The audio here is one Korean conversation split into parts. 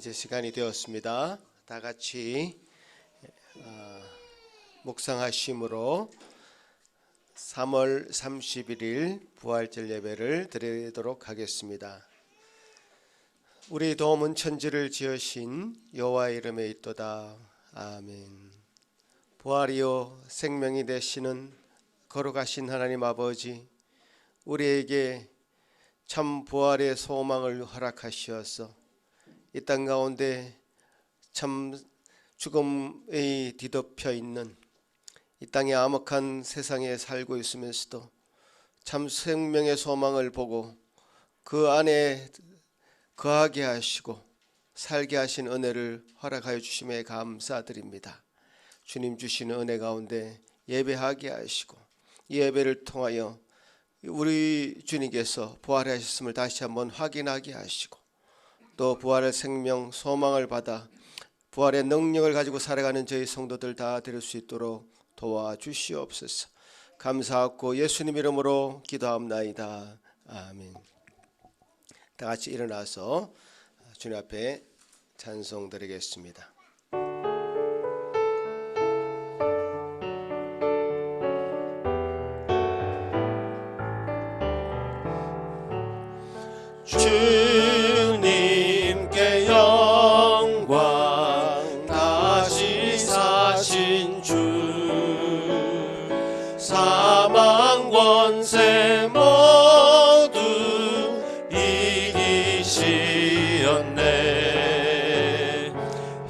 이제 시간이 되었습니다. 다 같이 묵상하심으로 3월 31일 부활절 예배를 드리도록 하겠습니다. 우리 도움은 천지를 지으신 여호와 이름에 있도다. 아멘. 부활이요 생명이 되시는 거룩하신 하나님 아버지, 우리에게 참 부활의 소망을 허락하시어서 이 땅 가운데 참 죽음에 뒤덮여 있는 이 땅의 암흑한 세상에 살고 있으면서도 참 생명의 소망을 보고 그 안에 거하게 하시고 살게 하신 은혜를 허락하여 주심에 감사드립니다. 주님 주시는 은혜 가운데 예배하게 하시고 이 예배를 통하여 우리 주님께서 부활하셨음을 다시 한번 확인하게 하시고 또 부활의 생명 소망을 받아 부활의 능력을 가지고 살아가는 저희 성도들 다 될 수 있도록 도와주시옵소서. 감사하고 예수님 이름으로 기도합나이다. 아멘. 다 같이 일어나서 주님 앞에 찬송 드리겠습니다. 주님께 영광, 다시 사신 주, 사망 권세 모두 이기시었네.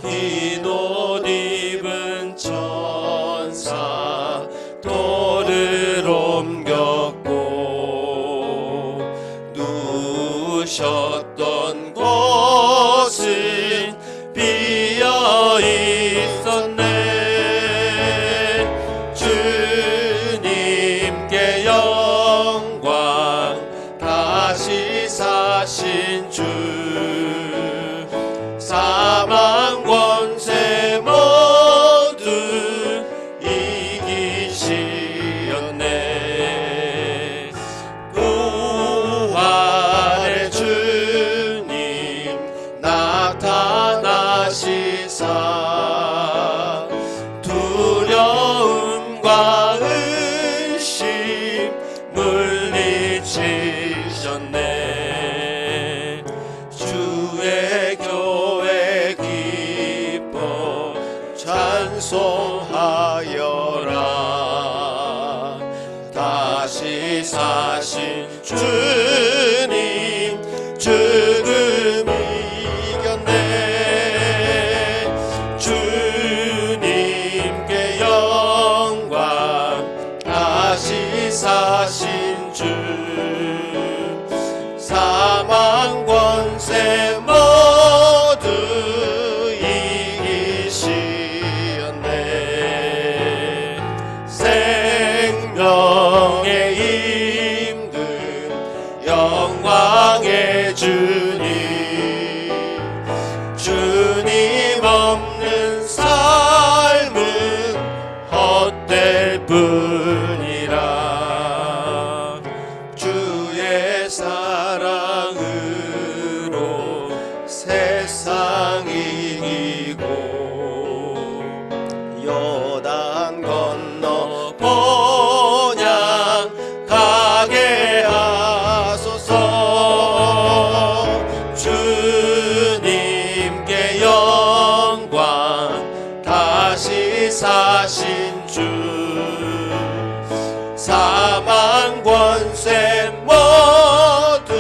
흰 옷 입은 천사 돌을 옮겼고 셨던 곳은 비어 있었네. 주님께 영광, 다시 사신 주, 사망 권세 모두 이기시었네. 부활의 주님 나타나시사 두려움과 의심 물리치셨네. 주의 교회 기뻐 찬송하여라. 다시 사신 주님 죽음 이겼네. 주님께 영광, 다시 사신 주, 사망 권세 모두 이기시었네. 생명의 임금 영광의 주님, 주님 없는 삶은 헛될 뿐이라. 주의 사랑으로 세상 이기고 요단 건너 본향 가게 하소서. 주님께 영광, 다시 사신 주, 사망 권세 모두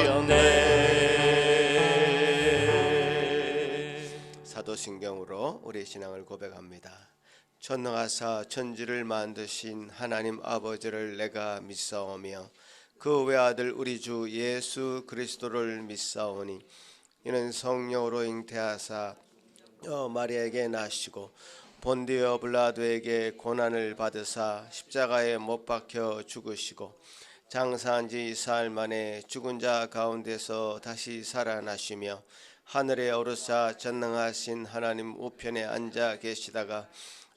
이기시었네. 사도신경으로 우리의 신앙을 고백합니다. 전능하사 천지를 만드신 하나님 아버지를 내가 믿사오며 그 외아들 우리 주 예수 그리스도를 믿사오니 이는 성령으로 잉태하사 마리아에게 나시고 본디오 빌라도에게 고난을 받으사 십자가에 못 박혀 죽으시고 장사한 지 4일 만에 죽은 자 가운데서 다시 살아나시며 하늘에 오르사 전능하신 하나님 우편에 앉아 계시다가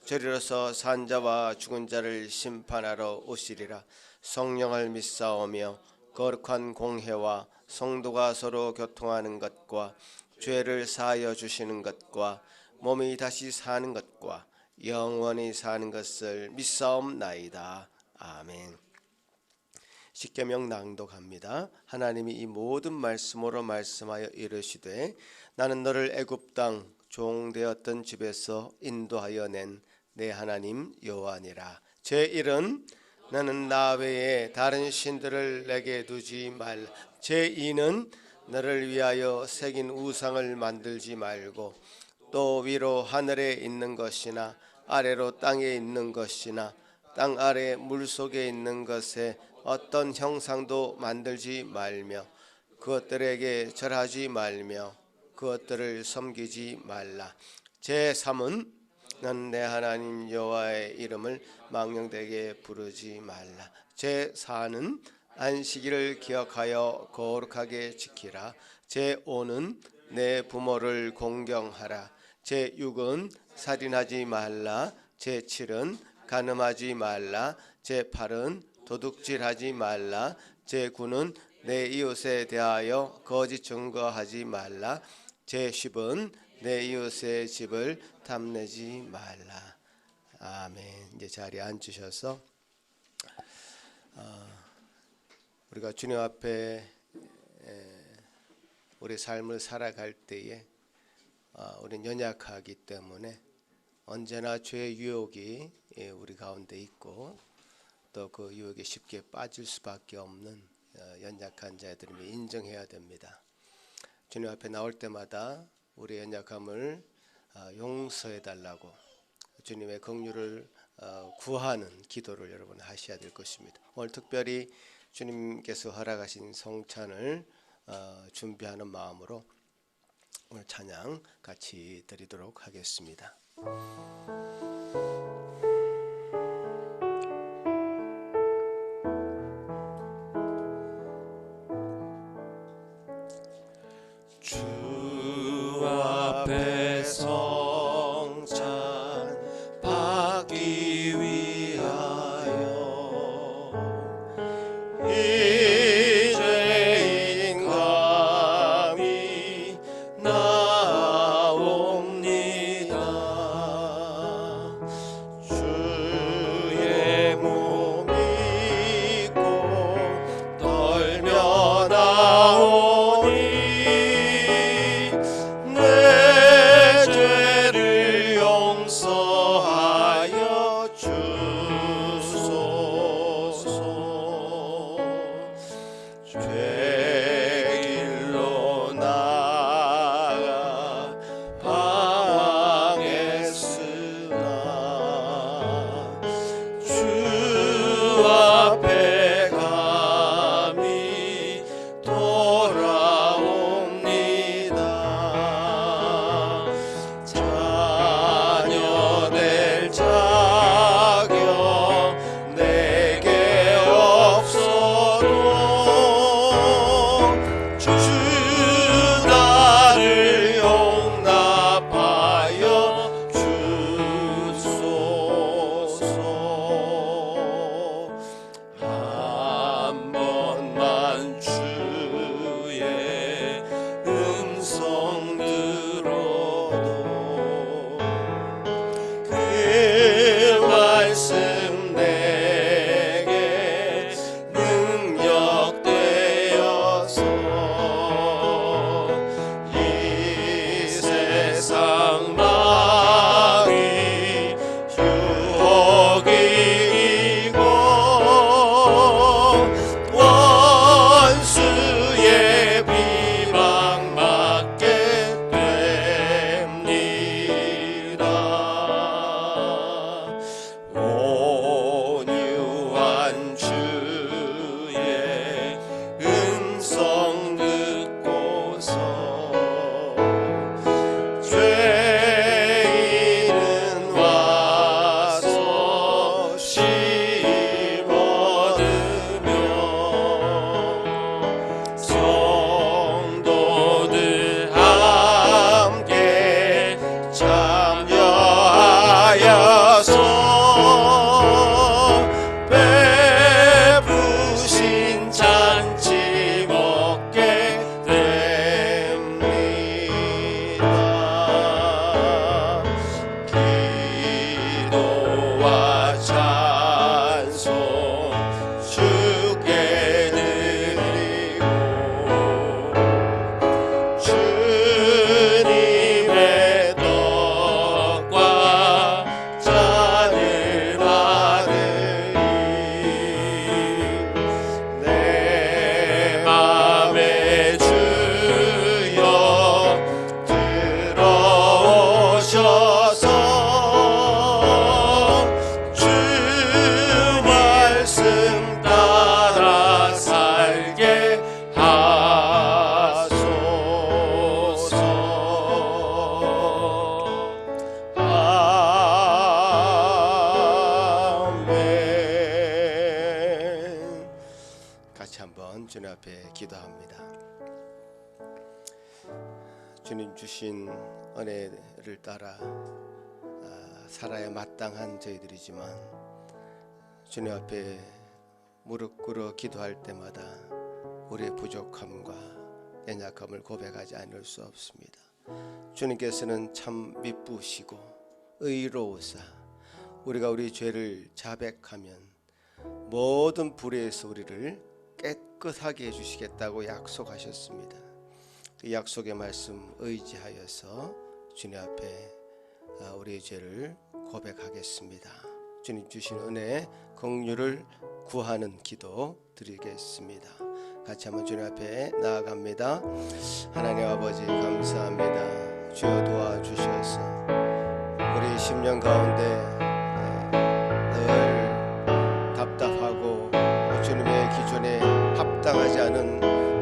저리로서 산 자와 죽은 자를 심판하러 오시리라. 성령을 믿사오며 거룩한 공회와 성도가 서로 교통하는 것과 죄를 사하여 주시는 것과 몸이 다시 사는 것과 영원히 사는 것을 믿사옵나이다. 아멘. 십계명 낭독합니다. 하나님이 이 모든 말씀으로 말씀하여 이르시되 나는 너를 애굽 땅 종되었던 집에서 인도하여 낸 내 하나님 여호와니라. 제1은 너는 나 외에 다른 신들을 내게 두지 말라. 제2는 너를 위하여 새긴 우상을 만들지 말고 또 위로 하늘에 있는 것이나 아래로 땅에 있는 것이나 땅 아래 물속에 있는 것에 어떤 형상도 만들지 말며 그것들에게 절하지 말며 그것들을 섬기지 말라. 제3은 넌 내 하나님 여호와의 이름을 망령되게 부르지 말라. 제4는 안식일을 기억하여 거룩하게 지키라. 제5는 내 부모를 공경하라. 제6은 살인하지 말라. 제7은 간음하지 말라. 제8은 도둑질하지 말라. 제9는 내 이웃에 대하여 거짓 증거하지 말라. 제10은 내 이웃의 집을 탐내지 말라. 아멘. 이제 자리에 앉으셔서 우리가 주님 앞에 우리 삶을 살아갈 때에 우리는 연약하기 때문에 언제나 죄의 유혹이 우리 가운데 있고 또 그 유혹에 쉽게 빠질 수밖에 없는 연약한 자들임을 인정해야 됩니다. 주님 앞에 나올 때마다 우리의 연약함을 용서해 달라고 주님의 긍휼을 구하는 기도를 여러분 하셔야 될 것입니다. 오늘 특별히 주님께서 허락하신 성찬을 준비하는 마음으로 오늘 찬양 같이 드리도록 하겠습니다. 주 앞에 성찬 받기 위하여 이제인 감히 나옵니다. 주의 몸 입고 떨며 나오니 내 죄 한번 주님 앞에 기도합니다. 주님 주신 은혜를 따라 살아야 마땅한 저희들이지만 주님 앞에 무릎 꿇어 기도할 때마다 우리의 부족함과 연약함을 고백하지 않을 수 없습니다. 주님께서는 참 미쁘시고 의로우사 우리가 우리 죄를 자백하면 모든 불의에서 우리를 깨끗하게 해주시겠다고 약속하셨습니다. 그 약속의 말씀 의지하여서 주님 앞에 우리의 죄를 고백하겠습니다. 주님 주신 은혜 긍휼을 구하는 기도 드리겠습니다. 같이 한번 주님 앞에 나아갑니다. 하나님 아버지 감사합니다. 주여 도와주셔서 우리 심령 가운데 늘 답답하고 주님의 기준에 합당하지 않은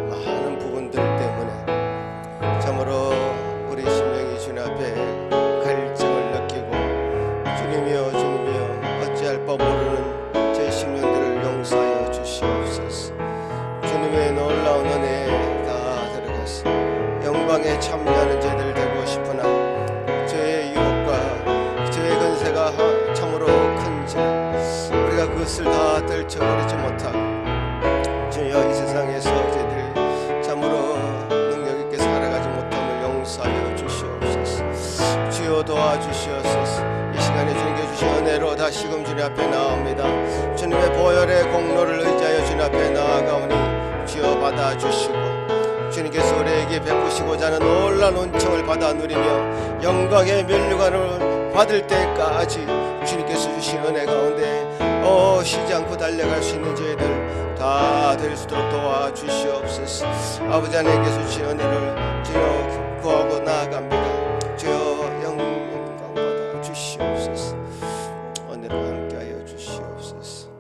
많은 부분들 때문에 참으로 우리 심령이 주님 앞에 갈증을 느끼고 주님이여 어찌할 바 모르는 제 심령들을 용서하여 주시옵소서. 주님의 놀라운 은혜에 다 들어가서 영광에 참여하는 저희들 되고 싶으나 죄의 유혹과 죄의 근세가 참으로 큰지라 우리가 그것을 다 떨쳐버리지 못하고 주여 이 세상에서 저희들이 참으로 능력 있게 살아가지 못함을 용서하여 주시옵소서. 주여 도와주시옵소서. 이 시간에 주님께 주신 은혜로 다시금 주님 앞에 나옵니다. 주님의 보혈의 공로를 의지하여 주님 앞에 나아가오니 주여 받아주시고 주님께서 우리에게 베푸시고자 하는 놀라운 은총을 받아 누리며 영광의 면류관을 받을 때까지 주님께서 주신 은혜 가운데 쉬지 않고 달려갈 수 있는 저희들 다 될 수 있도록 도와주시옵소서. 아버지 하나님께서 주신 은혜를 주여 구하고 나아갑니다. 주여 영광 받아 주시옵소서. 은혜로 함께하여 주시옵소서.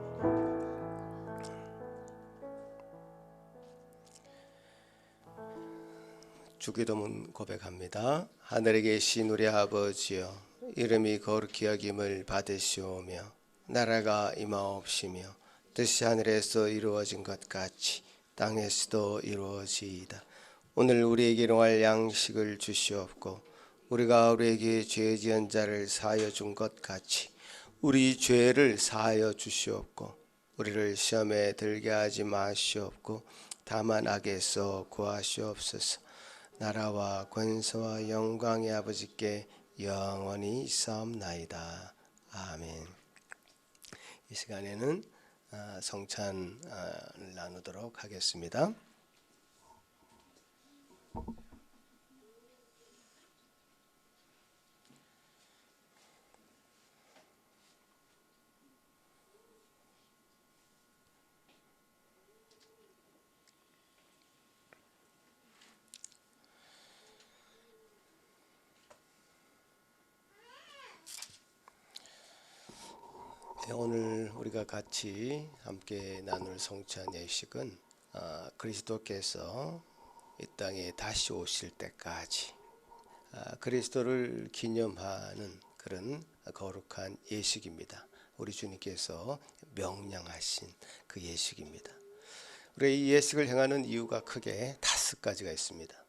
주기도문 고백합니다. 하늘에 계신 우리 아버지여 이름이 거룩히 여김을 받으시오며 나라가 임하옵시며 뜻이 하늘에서 이루어진 것 같이 땅에서도 이루어지이다. 오늘 우리에게 일용할 양식을 주시옵고 우리가 우리에게 죄 지은 자를 사하여 준 것 같이 우리 죄를 사하여 주시옵고 우리를 시험에 들게 하지 마시옵고 다만 악에서 구하시옵소서. 나라와 권세와 영광의 아버지께 영원히 있사옵나이다. 아멘. 이 시간에는 성찬을 나누도록 하겠습니다. 오늘 우리가 같이 함께 나눌 성찬 예식은 그리스도께서 이 땅에 다시 오실 때까지 그리스도를 기념하는 그런 거룩한 예식입니다. 우리 주님께서 명령하신 그 예식입니다. 우리가 이 예식을 행하는 이유가 크게 5가지가 있습니다.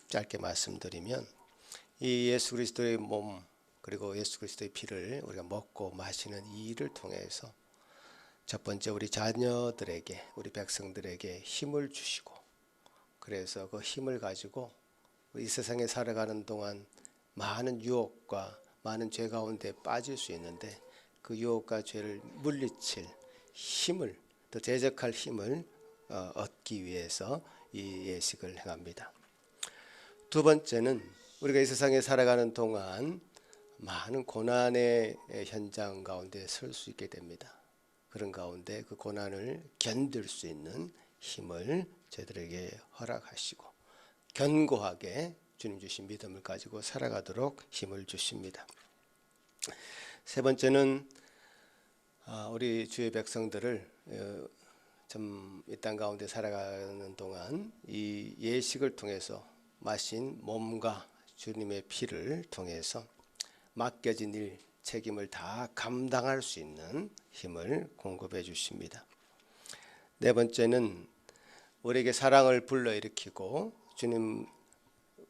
짧게 말씀드리면 이 예수 그리스도의 몸 그리고 예수 그리스도의 피를 우리가 먹고 마시는 이 일을 통해서 첫 번째 우리 자녀들에게 우리 백성들에게 힘을 주시고 그래서 그 힘을 가지고 이 세상에 살아가는 동안 많은 유혹과 많은 죄 가운데 빠질 수 있는데 그 유혹과 죄를 물리칠 힘을 더 대적할 힘을 얻기 위해서 이 예식을 행합니다. 두 번째는 우리가 이 세상에 살아가는 동안 많은 고난의 현장 가운데 설 수 있게 됩니다. 그런 가운데 그 고난을 견딜 수 있는 힘을 저희들에게 허락하시고 견고하게 주님 주신 믿음을 가지고 살아가도록 힘을 주십니다. 세 번째는 우리 주의 백성들을 좀 이 땅 가운데 살아가는 동안 이 예식을 통해서 마신 몸과 주님의 피를 통해서 맡겨진 일, 책임을 다 감당할 수 있는 힘을 공급해 주십니다. 네 번째는 우리에게 사랑을 불러일으키고 주님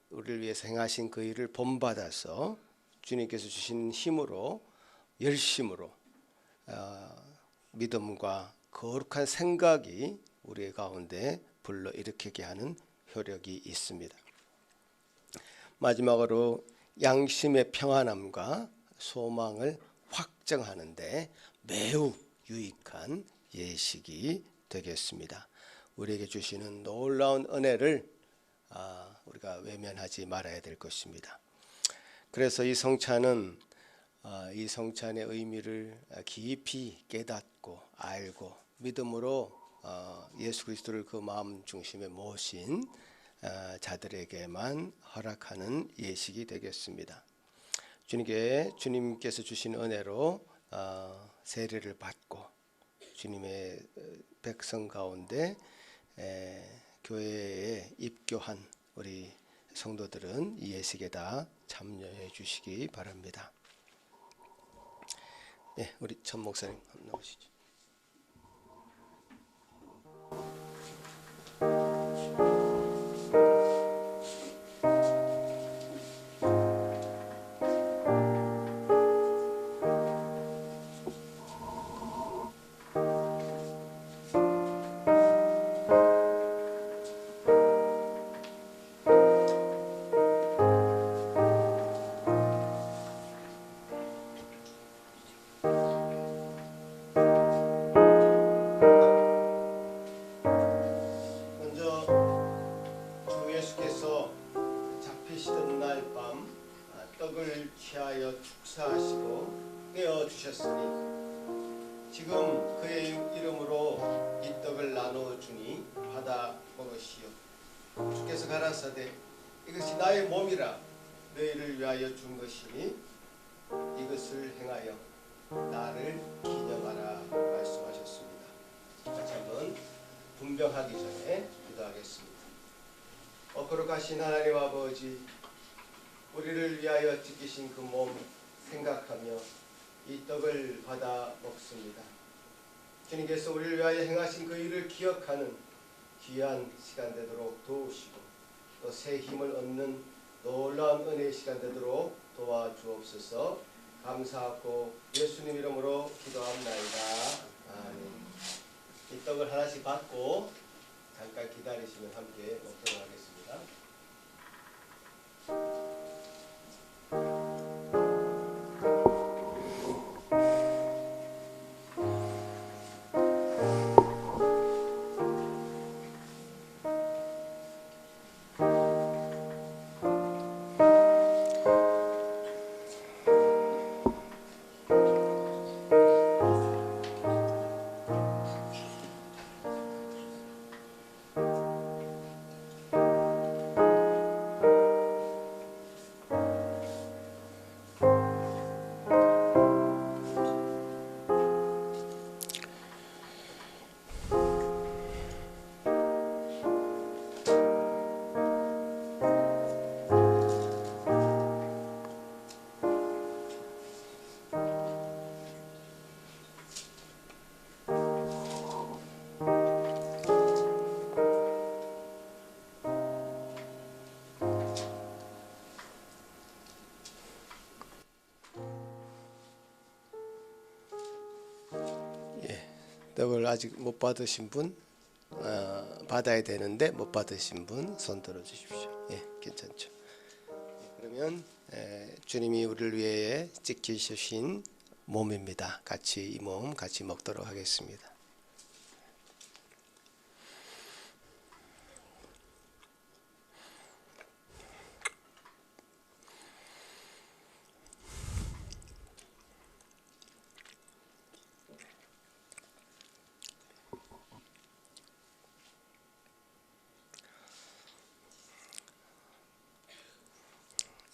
우리를 위해서 행하신 그 일을 본받아서 주님께서 주신 힘으로 열심으로 믿음과 거룩한 생각이 우리의 가운데 불러일으키게 하는 효력이 있습니다. 마지막으로 양심의 평안함과 소망을 확정하는 데 매우 유익한 예식이 되겠습니다. 우리에게 주시는 놀라운 은혜를 우리가 외면하지 말아야 될 것입니다. 그래서 이 성찬은 이 성찬의 의미를 깊이 깨닫고 알고 믿음으로 예수 그리스도를 그 마음 중심에 모신 자들에게만 허락하는 예식이 되겠습니다. 주님께서 주신 은혜로 세례를 받고 주님의 백성 가운데 교회에 입교한 우리 성도들은 이 예식에 다 참여해 주시기 바랍니다. 네, 우리 천 목사님 한번 나오시죠. 떡을 취하여 축사하시고 떼어 주셨으니 지금 그의 이름으로 이 떡을 나누어 주니 받아 먹으시오. 주께서 가라사대 이것이 나의 몸이라 너희를 위하여 준 것이니 이것을 행하여 나를 기념하라 말씀하셨습니다. 같이 한번 분별하기 전에 기도하겠습니다. 거룩하신 하나님 아버지, 우리를 위하여 지키신 그 몸 생각하며 이 떡을 받아 먹습니다. 주님께서 우리를 위하여 행하신 그 일을 기억하는 귀한 시간 되도록 도우시고 또 새 힘을 얻는 놀라운 은혜의 시간 되도록 도와주옵소서. 감사하고 예수님 이름으로 기도합나이다. 아멘. 이 떡을 하나씩 받고 잠깐 기다리시면 함께 먹도록 하겠습니다. 떡을 아직 못 받으신 분 받아야 되는데 못 받으신 분 손 들어 주십시오. 예, 괜찮죠. 그러면 주님이 우리를 위해 지키신 몸입니다. 같이 이 몸 같이 먹도록 하겠습니다.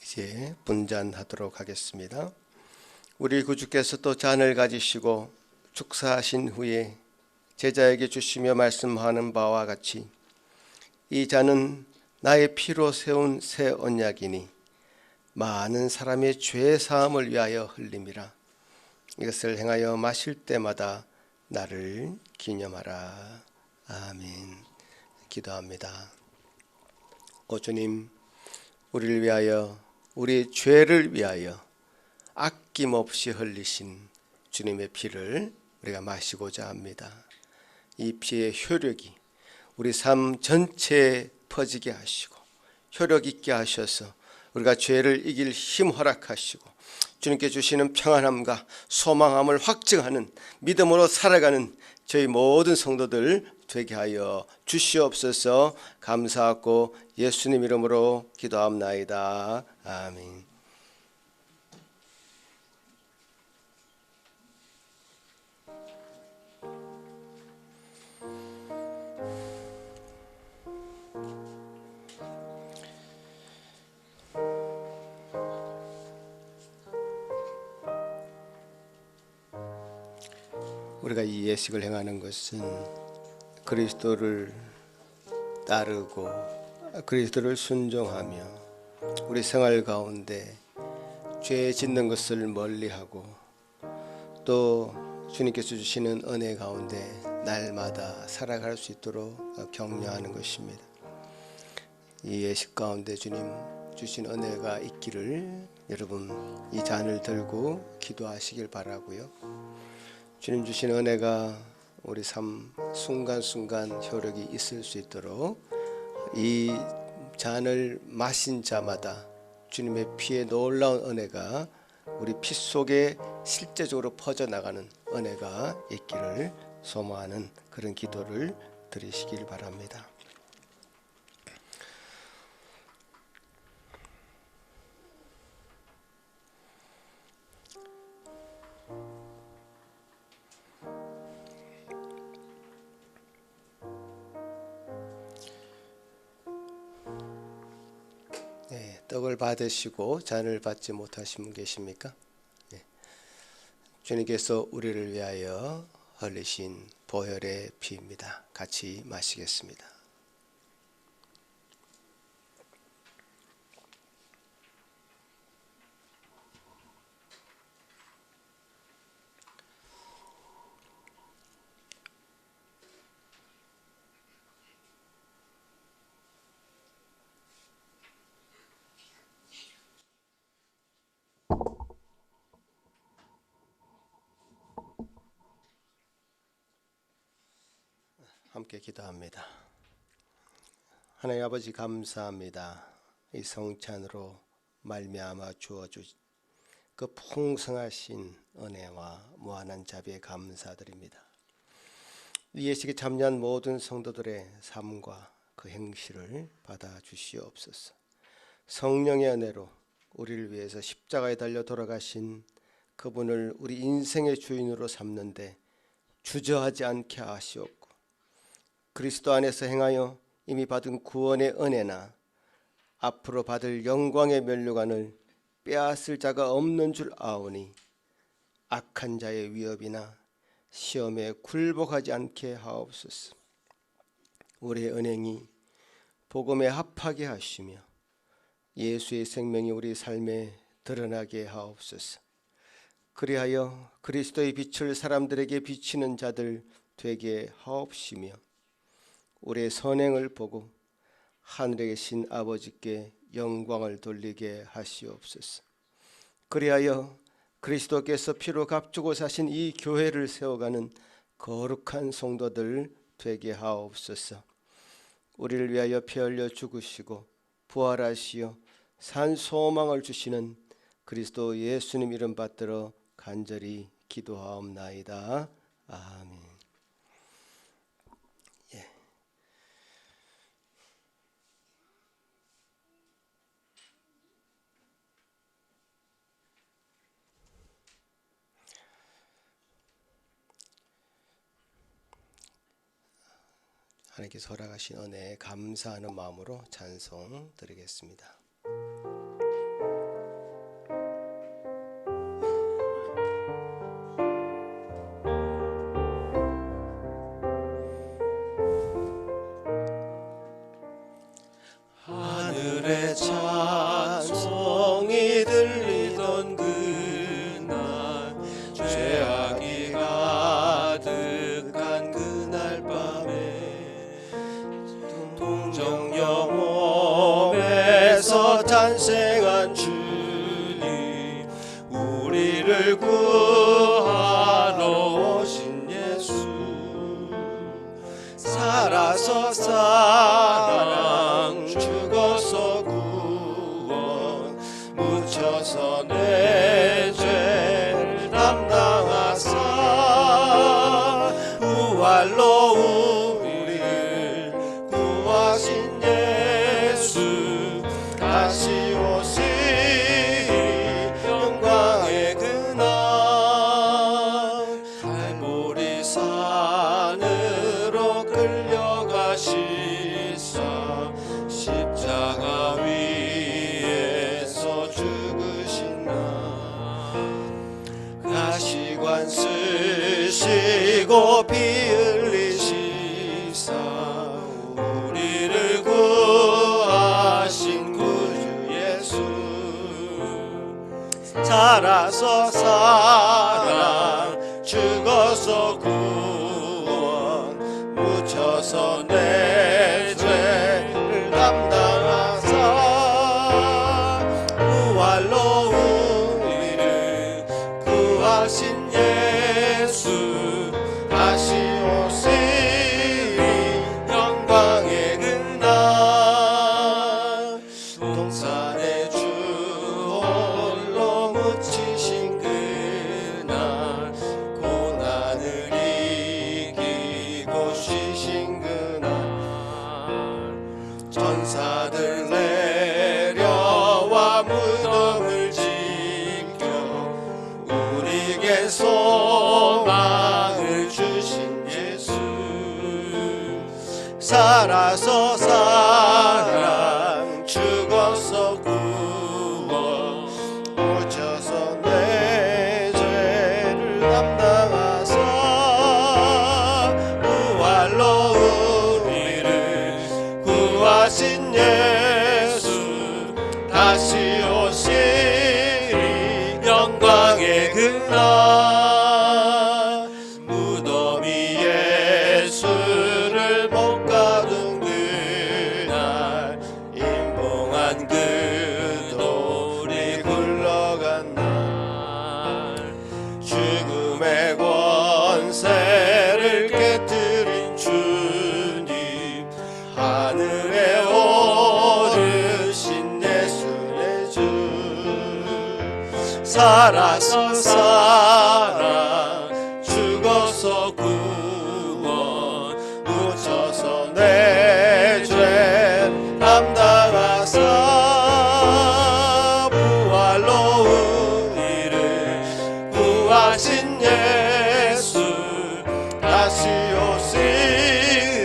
이제 분잔하도록 하겠습니다. 우리 구주께서 또 잔을 가지시고 축사하신 후에 제자에게 주시며 말씀하는 바와 같이 이 잔은 나의 피로 세운 새 언약이니 많은 사람의 죄 사함을 위하여 흘림이라. 이것을 행하여 마실 때마다 나를 기념하라. 아멘. 기도합니다. 오 주님, 우리를 위하여, 우리 죄를 위하여 아낌없이 흘리신 주님의 피를 우리가 마시고자 합니다. 이 피의 효력이 우리 삶 전체에 퍼지게 하시고 효력 있게 하셔서 우리가 죄를 이길 힘 허락하시고 주님께 주시는 평안함과 소망함을 확증하는 믿음으로 살아가는 저희 모든 성도들 되게 하여 주시옵소서. 감사하고 예수님 이름으로 기도합나이다. 아멘. 우리가 이 예식을 행하는 것은 그리스도를 따르고 그리스도를 순종하며 우리 생활 가운데 죄 짓는 것을 멀리하고 또 주님께서 주시는 은혜 가운데 날마다 살아갈 수 있도록 격려하는 것입니다. 이 예식 가운데 주님 주신 은혜가 있기를 여러분 이 잔을 들고 기도하시길 바라고요. 주님 주신 은혜가 우리 삶 순간순간 효력이 있을 수 있도록 이 잔을 마신 자마다 주님의 피에 놀라운 은혜가 우리 피 속에 실제적으로 퍼져나가는 은혜가 있기를 소망하는 그런 기도를 드리시길 바랍니다. 떡을 받으시고 잔을 받지 못하신 분 계십니까? 주님께서 우리를 위하여 흘리신 보혈의 피입니다. 같이 마시겠습니다. 함께 기도합니다. 하나님 아버지 감사합니다. 이 성찬으로 말미암아 주어주신 그 풍성하신 은혜와 무한한 자비에 감사드립니다. 이 예식에 참여한 모든 성도들의 삶과 그 행실을 받아 주시옵소서. 성령의 은혜로 우리를 위해서 십자가에 달려 돌아가신 그분을 우리 인생의 주인으로 삼는데 주저하지 않게 하시옵고 그리스도 안에서 행하여 이미 받은 구원의 은혜나 앞으로 받을 영광의 면류관을 빼앗을 자가 없는 줄 아오니 악한 자의 위협이나 시험에 굴복하지 않게 하옵소서. 우리의 은행이 복음에 합하게 하시며 예수의 생명이 우리 삶에 드러나게 하옵소서. 그리하여 그리스도의 빛을 사람들에게 비치는 자들 되게 하옵시며 우리의 선행을 보고 하늘에 계신 아버지께 영광을 돌리게 하시옵소서. 그리하여 그리스도께서 피로 값주고 사신 이 교회를 세워가는 거룩한 성도들 되게 하옵소서. 우리를 위하여 피 흘려 죽으시고 부활하시어 산 소망을 주시는 그리스도 예수님 이름 받들어 간절히 기도하옵나이다. 아멘. 하나님께서 허락하신 은혜에 감사하는 마음으로 찬송 드리겠습니다. 하늘의 찬송이 들리던 그날 죄악이 가득한 그날 밤에 탄생한 주님, 우리를 구하러 오신 예수, 살아서 사랑, 죽어서 구원, 묻혀서 내 죄를 담당하사 부활로 우리를 구하신 예수, 다시 오시리 영광의 그날, 갈보리 산으로 끌려가시사 십자가 위에서 죽으신 날, 가시관 쓰시고 피 흘리시사 우리를 구하신 구주 예수, 살아서 사랑, 죽어서 구원, 묻혀서 내 죄를 담당하사 부활로 우리를 구하신 예수, 다시 오시리 영광의 그날, 동산의 주 홀로 묻히신 그날, 고난을 이기고 쉬신 그날, 전사들 내려와 무덤을 지켜 우리에게 소망을 주신 예수, 살아서 사랑, 죽어서 구원, 묻혀서 내 죄를 담당하사 부활로 우리를 구하신 예수, 다시 오시리 영광의 그날, 무덤이 예수를 못 가둔 그날, 임봉한 그 돌이 굴러간 날, 죽음의 권세를 깨뜨린 주님, 하늘에 오르신 예수의 주, 살아서 사랑, 죽어서 구원, 묻혀서 내 죄 담당하사 부활로 우리를 구하신 예수, 다시 오시리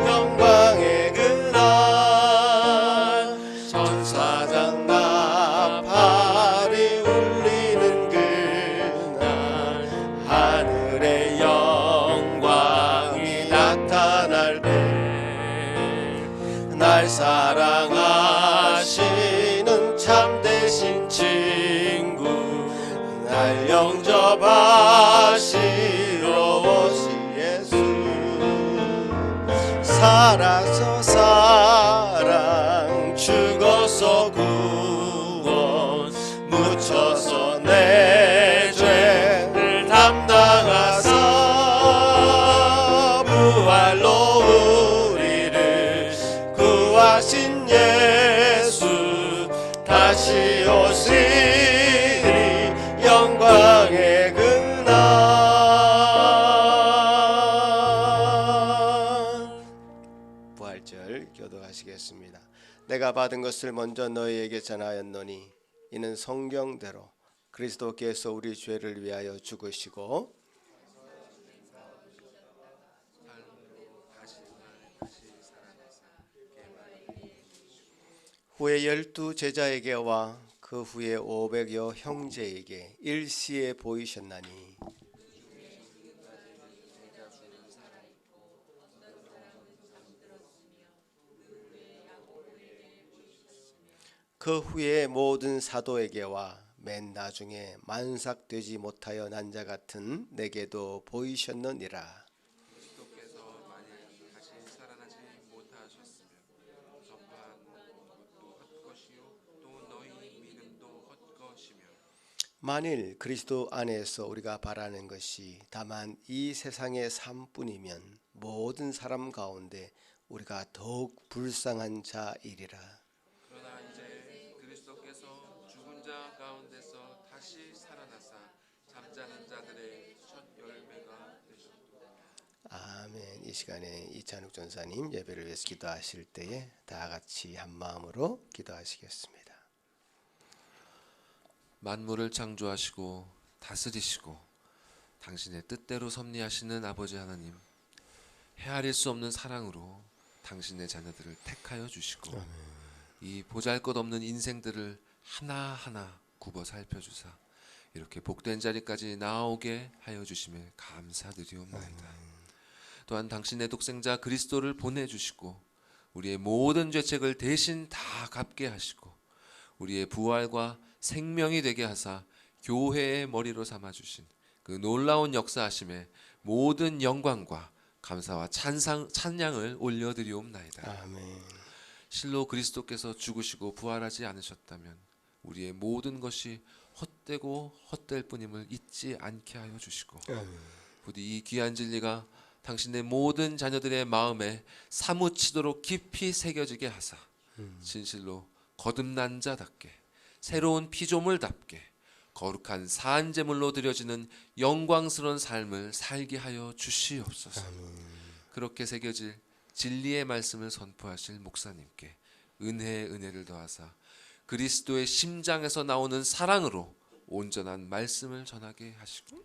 영광의 그날, 천사장 나팔이 울리는 그날, 하늘의 영광이 나타날 때, 날 사랑하시는 참되신 친구, 날 영접하시러 오신 예수, 살아서 사랑, 죽어서 구원, 묻혀서 내 죄를 담당하사 부활로 우리를 구하신 예수, 다시 오시리 영광의 그날. 부활절 교도하시겠습니다. 내가 받은 것을 먼저 너희에게 전하였노니 이는 성경대로 그리스도께서 우리 죄를 위하여 죽으시고 후에 12 제자에게와 그 후에 500여 형제에게 일시에 보이셨나니 그 후에 모든 사도에게와 맨 나중에 만삭되지 못하여 난 자 같은 내게도 보이셨느니라. 그리스도께서 만일 다시 살아나지 못하셨으면 전파한 것도 헛것이요 또 만일 그리스도 안에서 우리가 바라는 것이 다만 이 세상의 삶뿐이면 모든 사람 가운데 우리가 더욱 불쌍한 자이리라. 그러나 이제 그리스도께서 죽은 자 가운데서 다시 살아나사 잠자는 자들의 첫 열매가 되셨도다. 아멘. 이 시간에 이찬욱 전사님 예배를 위해서 기도하실 때에 다 같이 한 마음으로 기도하시겠습니다. 만물을 창조하시고 다스리시고 당신의 뜻대로 섭리하시는 아버지 하나님, 헤아릴 수 없는 사랑으로 당신의 자녀들을 택하여 주시고 이 보잘것없는 인생들을 하나하나 굽어 살펴주사 이렇게 복된 자리까지 나아오게 하여 주심에 감사드리옵나이다. 또한 당신의 독생자 그리스도를 보내주시고 우리의 모든 죄책을 대신 다 갚게 하시고 우리의 부활과 생명이 되게 하사 교회의 머리로 삼아주신 그 놀라운 역사하심에 모든 영광과 감사와 찬양을 올려드리옵나이다. 아멘. 실로 그리스도께서 죽으시고 부활하지 않으셨다면 우리의 모든 것이 헛되고 헛될 뿐임을 잊지 않게 하여 주시고 부디 이 귀한 진리가 당신의 모든 자녀들의 마음에 사무치도록 깊이 새겨지게 하사 진실로 거듭난 자답게 새로운 피조물답게 거룩한 사한제물로 드려지는 영광스러운 삶을 살게 하여 주시옵소서. 그렇게 새겨질 진리의 말씀을 선포하실 목사님께 은혜의 은혜를 더하사 그리스도의 심장에서 나오는 사랑으로 온전한 말씀을 전하게 하시고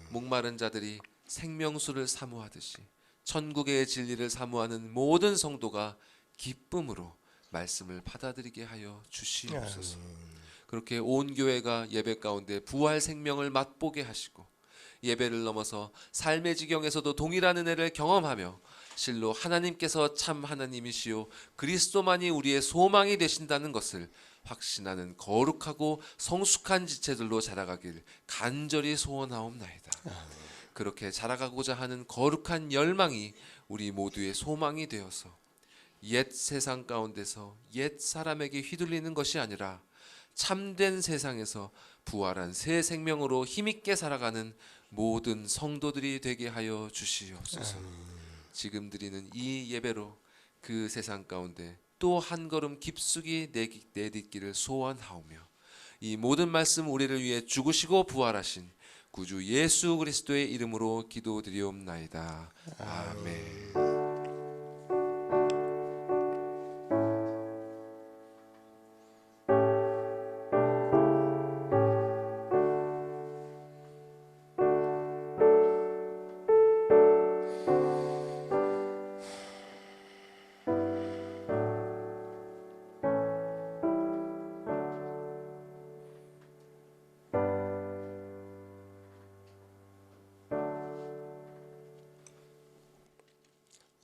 목마른 자들이 생명수를 사모하듯이 천국의 진리를 사모하는 모든 성도가 기쁨으로 말씀을 받아들이게 하여 주시옵소서. 그렇게 온 교회가 예배 가운데 부활 생명을 맛보게 하시고 예배를 넘어서 삶의 지경에서도 동일한 은혜를 경험하며 실로 하나님께서 참 하나님이시요 그리스도만이 우리의 소망이 되신다는 것을 확신하는 거룩하고 성숙한 지체들로 자라가길 간절히 소원하옵나이다. 그렇게 자라가고자 하는 거룩한 열망이 우리 모두의 소망이 되어서 옛 세상 가운데서 옛 사람에게 휘둘리는 것이 아니라 참된 세상에서 부활한 새 생명으로 힘있게 살아가는 모든 성도들이 되게 하여 주시옵소서. 지금 드리는 이 예배로 그 세상 가운데 또 한 걸음 깊숙이 내딛기를 소원하오며 이 모든 말씀 우리를 위해 죽으시고 부활하신 구주 예수 그리스도의 이름으로 기도드리옵나이다. 아멘.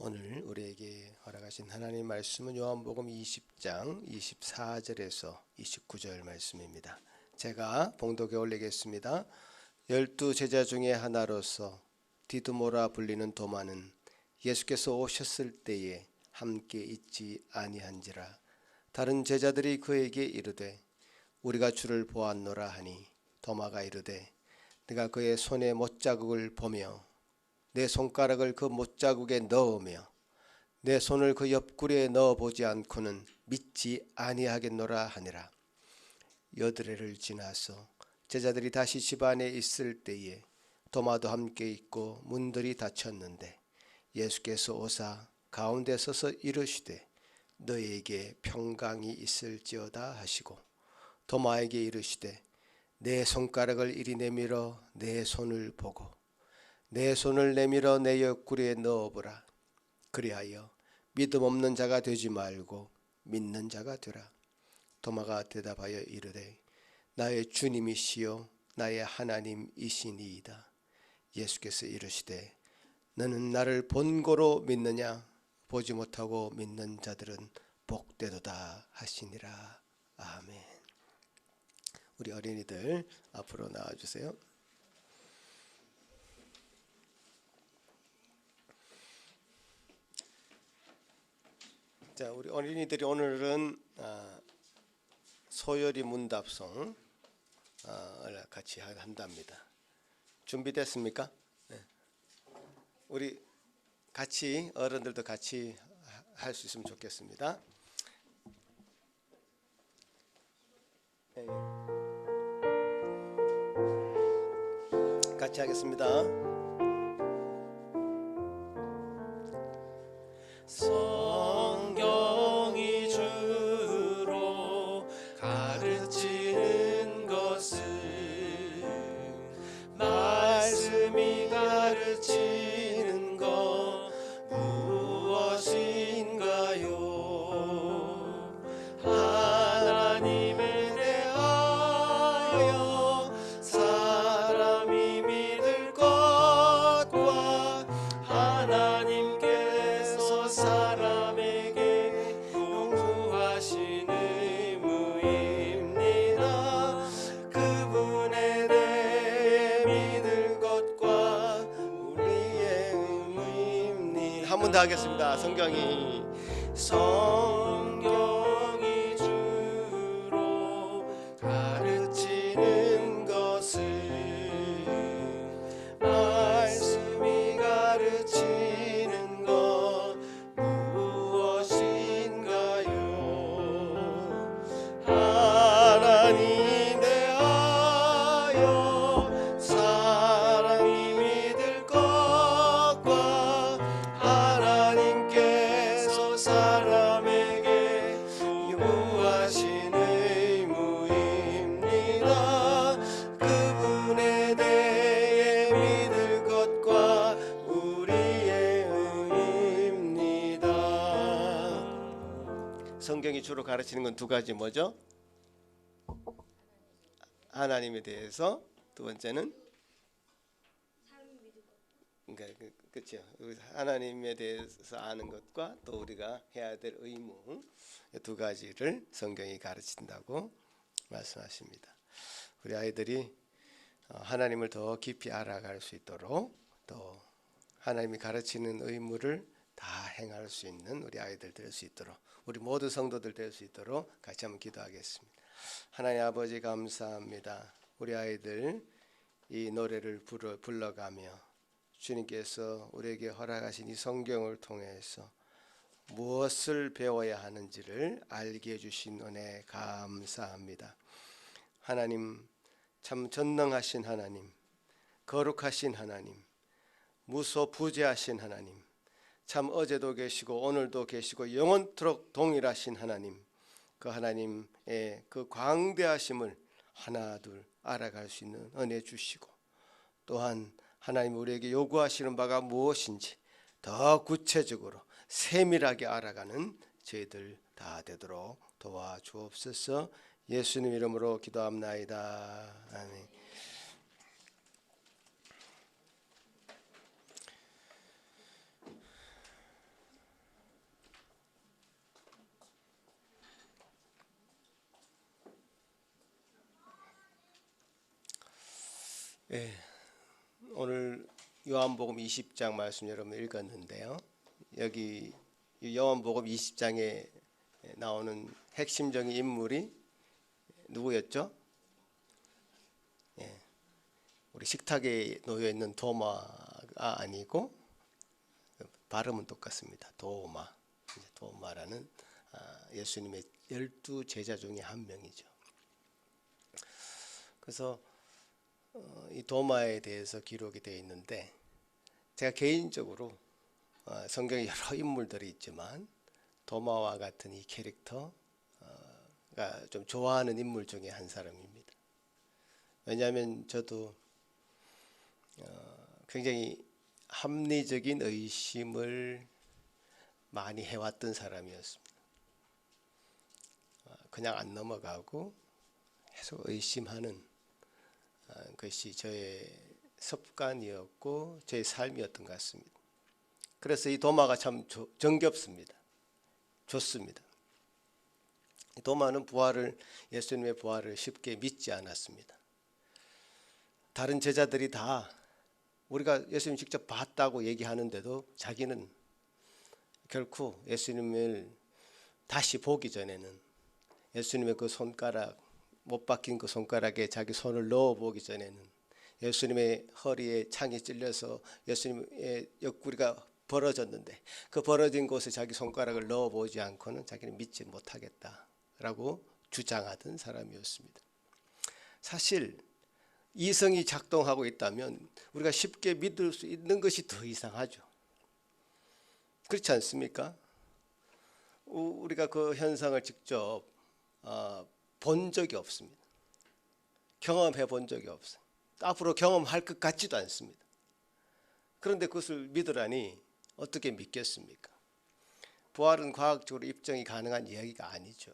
오늘 우리에게 허락하신 하나님의 말씀은 요한복음 20장 24절에서 29절 말씀입니다. 제가 봉독에 올리겠습니다. 12 제자 중에 하나로서 디두모라 불리는 도마는 예수께서 오셨을 때에 함께 있지 아니한지라. 다른 제자들이 그에게 이르되 우리가 주를 보았노라 하니 도마가 이르되 내가 그의 손에 못자국을 보며 내 손가락을 그 못자국에 넣으며 내 손을 그 옆구리에 넣어보지 않고는 믿지 아니하겠노라 하니라. 여드레를 지나서 제자들이 다시 집 안에 있을 때에 도마도 함께 있고 문들이 닫혔는데 예수께서 오사 가운데 서서 이르시되 너희에게 평강이 있을지어다 하시고 도마에게 이르시되 내 손가락을 이리 내밀어 내 손을 보고 내 손을 내밀어 내 옆구리에 넣어보라. 그리하여 믿음 없는 자가 되지 말고 믿는 자가 되라. 도마가 대답하여 이르되 나의 주님이시요 나의 하나님이시니이다. 예수께서 이르시되 너는 나를 본고로 믿느냐? 보지 못하고 믿는 자들은 복되도다 하시니라. 아멘. 우리 어린이들 앞으로 나와주세요. 자, 우리 어린이들이 오늘은 소열이 문답송 같이 한답니다. 준비됐습니까? 네. 우리 같이 어른들도 같이 할 수 있으면 좋겠습니다. 네. 같이 하겠습니다. 성경이 주로 가르치는 것은 말씀이 가르치는 것 무엇인가요? 하나님에 대하여 사람이 믿을 것과 하나님께서 사람에게 요구하신 의무입니다. 그분에 대해 믿을 것과 우리의 의무입니다. 한 번 더 하겠습니다. 성경이 주로 가르치는 것은 말씀이 가르치는 것 무엇인가요? 하나님 대하여 사람이 믿을 것과 하나님께서 사람에게 요구하신 의무입니다. 그분에 대해 믿을 것과 우리의 의무입니다. 성경이 주로 가르치는 건 두 가지 뭐죠? 하나님에 대해서, 두 번째는 그러니까 그렇죠. 하나님에 대해서 아는 것과 또 우리가 해야 될 의무, 두 가지를 성경이 가르친다고 말씀하십니다. 우리 아이들이 하나님을 더 깊이 알아갈 수 있도록, 또 하나님이 가르치는 의무를 다 행할 수 있는 우리 아이들 될 수 있도록, 우리 모두 성도들 될 수 있도록 같이 한번 기도하겠습니다. 하나님 아버지 감사합니다. 우리 아이들 이 노래를 불러가며 주님께서 우리에게 허락하신 이 성경을 통해서 무엇을 배워야 하는지를 알게 해주신 은혜 감사합니다. 하나님, 참 전능하신 하나님, 거룩하신 하나님, 무소부재하신 하나님, 참 어제도 계시고 오늘도 계시고 영원토록 동일하신 하나님, 그 하나님의 그 광대하심을 하나 둘 알아갈 수 있는 은혜 주시고, 또한 하나님 우리에게 요구하시는 바가 무엇인지 더 구체적으로 세밀하게 알아가는 저희들 다 되도록 도와주옵소서. 예수님 이름으로 기도합나이다. 아멘. 네, 오늘 요한복음 20장 말씀 여러분 읽었는데요. 여기 요한복음 20장에 나오는 핵심적인 인물이 누구였죠? 예, 우리 식탁에 놓여 있는 도마가 아니고, 발음은 똑같습니다. 도마라는 예수님의 12제자 중에 한 명이죠. 그래서 이 도마에 대해서 기록이 되어 있는데, 제가 개인적으로 성경에 여러 인물들이 있지만 도마와 같은 이 캐릭터가 좀 좋아하는 인물 중에 한 사람입니다. 왜냐하면 저도 굉장히 합리적인 의심을 많이 해왔던 사람이었습니다. 그냥 안 넘어가고 계속 의심하는 것이 저의 습관이었고 저의 삶이었던 것 같습니다. 그래서 이 도마가 참 정겹습니다. 좋습니다. 도마는 예수님의 부활을 쉽게 믿지 않았습니다. 다른 제자들이 다 우리가 예수님 직접 봤다고 얘기하는데도 자기는 결코 예수님을 다시 보기 전에는 예수님의 그 손가락 못 박힌 그 손가락에 자기 손을 넣어보기 전에는 예수님의 허리에 창이 찔려서 예수님의 옆구리가 벌어졌는데 그 벌어진 곳에 자기 손가락을 넣어보지 않고는 자기는 믿지 못하겠다라고 주장하던 사람이었습니다. 사실 이성이 작동하고 있다면 우리가 쉽게 믿을 수 있는 것이 더 이상하죠. 그렇지 않습니까? 우리가 그 현상을 직접 본 적이 없습니다. 경험해 본 적이 없어요. 앞으로 경험할 것 같지도 않습니다. 그런데 그것을 믿으라니 어떻게 믿겠습니까? 부활은 과학적으로 입증이 가능한 이야기가 아니죠.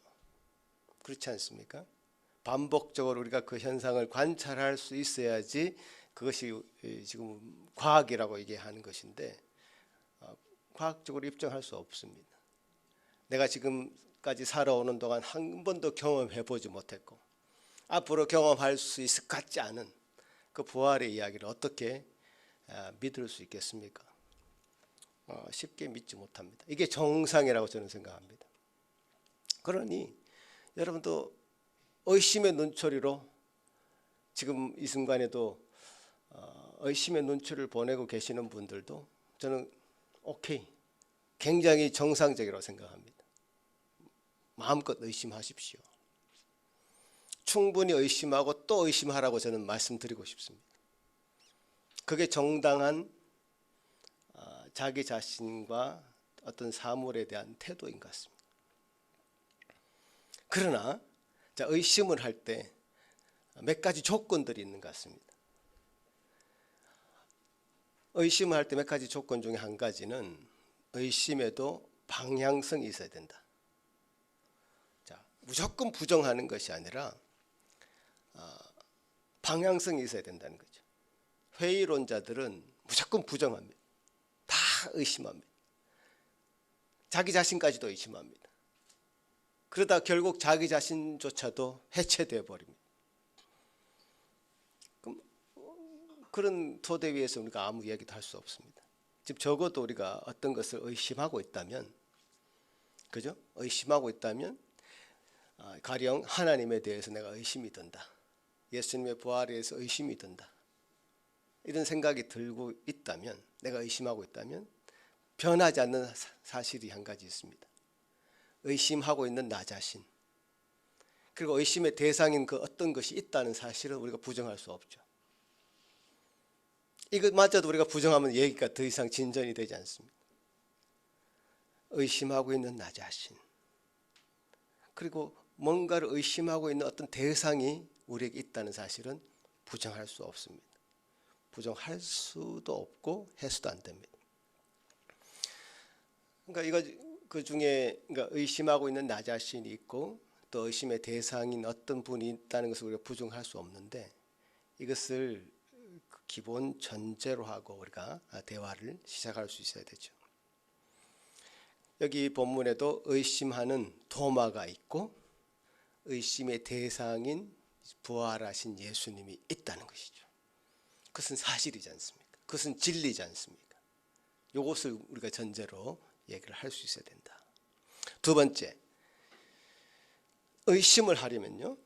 그렇지 않습니까? 반복적으로 우리가 그 현상을 관찰할 수 있어야지 그것이 지금 과학이라고 얘기하는 것인데 과학적으로 입증할 수 없습니다. 내가 지금까지 살아오는 동안 한 번도 경험해 보지 못했고 앞으로 경험할 수 있을 것 같지 않은 그 부활의 이야기를 어떻게 믿을 수 있겠습니까? 쉽게 믿지 못합니다. 이게 정상이라고 저는 생각합니다. 그러니 여러분도 의심의 눈초리로 지금 이 순간에도 의심의 눈초리를 보내고 계시는 분들도 저는 오케이, 굉장히 정상적이라고 생각합니다. 마음껏 의심하십시오. 충분히 의심하고 또 의심하라고 저는 말씀드리고 싶습니다. 그게 정당한 자기 자신과 어떤 사물에 대한 태도인 것 같습니다. 그러나 자, 의심을 할 때 몇 가지 조건들이 있는 것 같습니다. 의심을 할 때 몇 가지 조건 중에 한 가지는 의심에도 방향성이 있어야 된다. 자, 무조건 부정하는 것이 아니라 방향성이 있어야 된다는 거죠. 회의론자들은 무조건 부정합니다. 다 의심합니다. 자기 자신까지도 의심합니다. 그러다 결국 자기 자신조차도 해체되어 버립니다. 그럼 그런 토대 위에서 우리가 아무 이야기도 할 수 없습니다. 즉 적어도 우리가 어떤 것을 의심하고 있다면, 그죠? 의심하고 있다면, 가령 하나님에 대해서 내가 의심이 든다. 예수님의 부활에 대해서 의심이 든다. 이런 생각이 들고 있다면, 내가 의심하고 있다면 변하지 않는 사실이 한 가지 있습니다. 의심하고 있는 나 자신, 그리고 의심의 대상인 그 어떤 것이 있다는 사실을 우리가 부정할 수 없죠. 이것마저도 우리가 부정하면 얘기가 더 이상 진전이 되지 않습니다. 의심하고 있는 나 자신, 그리고 뭔가를 의심하고 있는 어떤 대상이 우리에게 있다는 사실은 부정할 수 없습니다. 부정할 수도 없고 해서도 안 됩니다. 그러니까 이거 그 중에 그러니까 의심하고 있는 나 자신이 있고 또 의심의 대상인 어떤 분이 있다는 것을 우리가 부정할 수 없는데, 이것을 기본 전제로 하고 우리가 대화를 시작할 수 있어야 되죠. 여기 본문에도 의심하는 도마가 있고 의심의 대상인 부활하신 예수님이 있다는 것이죠. 그것은 사실이지 않습니까? 그것은 진리지 않습니까? 이것을 우리가 전제로 얘기를 할 수 있어야 된다. 두 번째, 의심을 하려면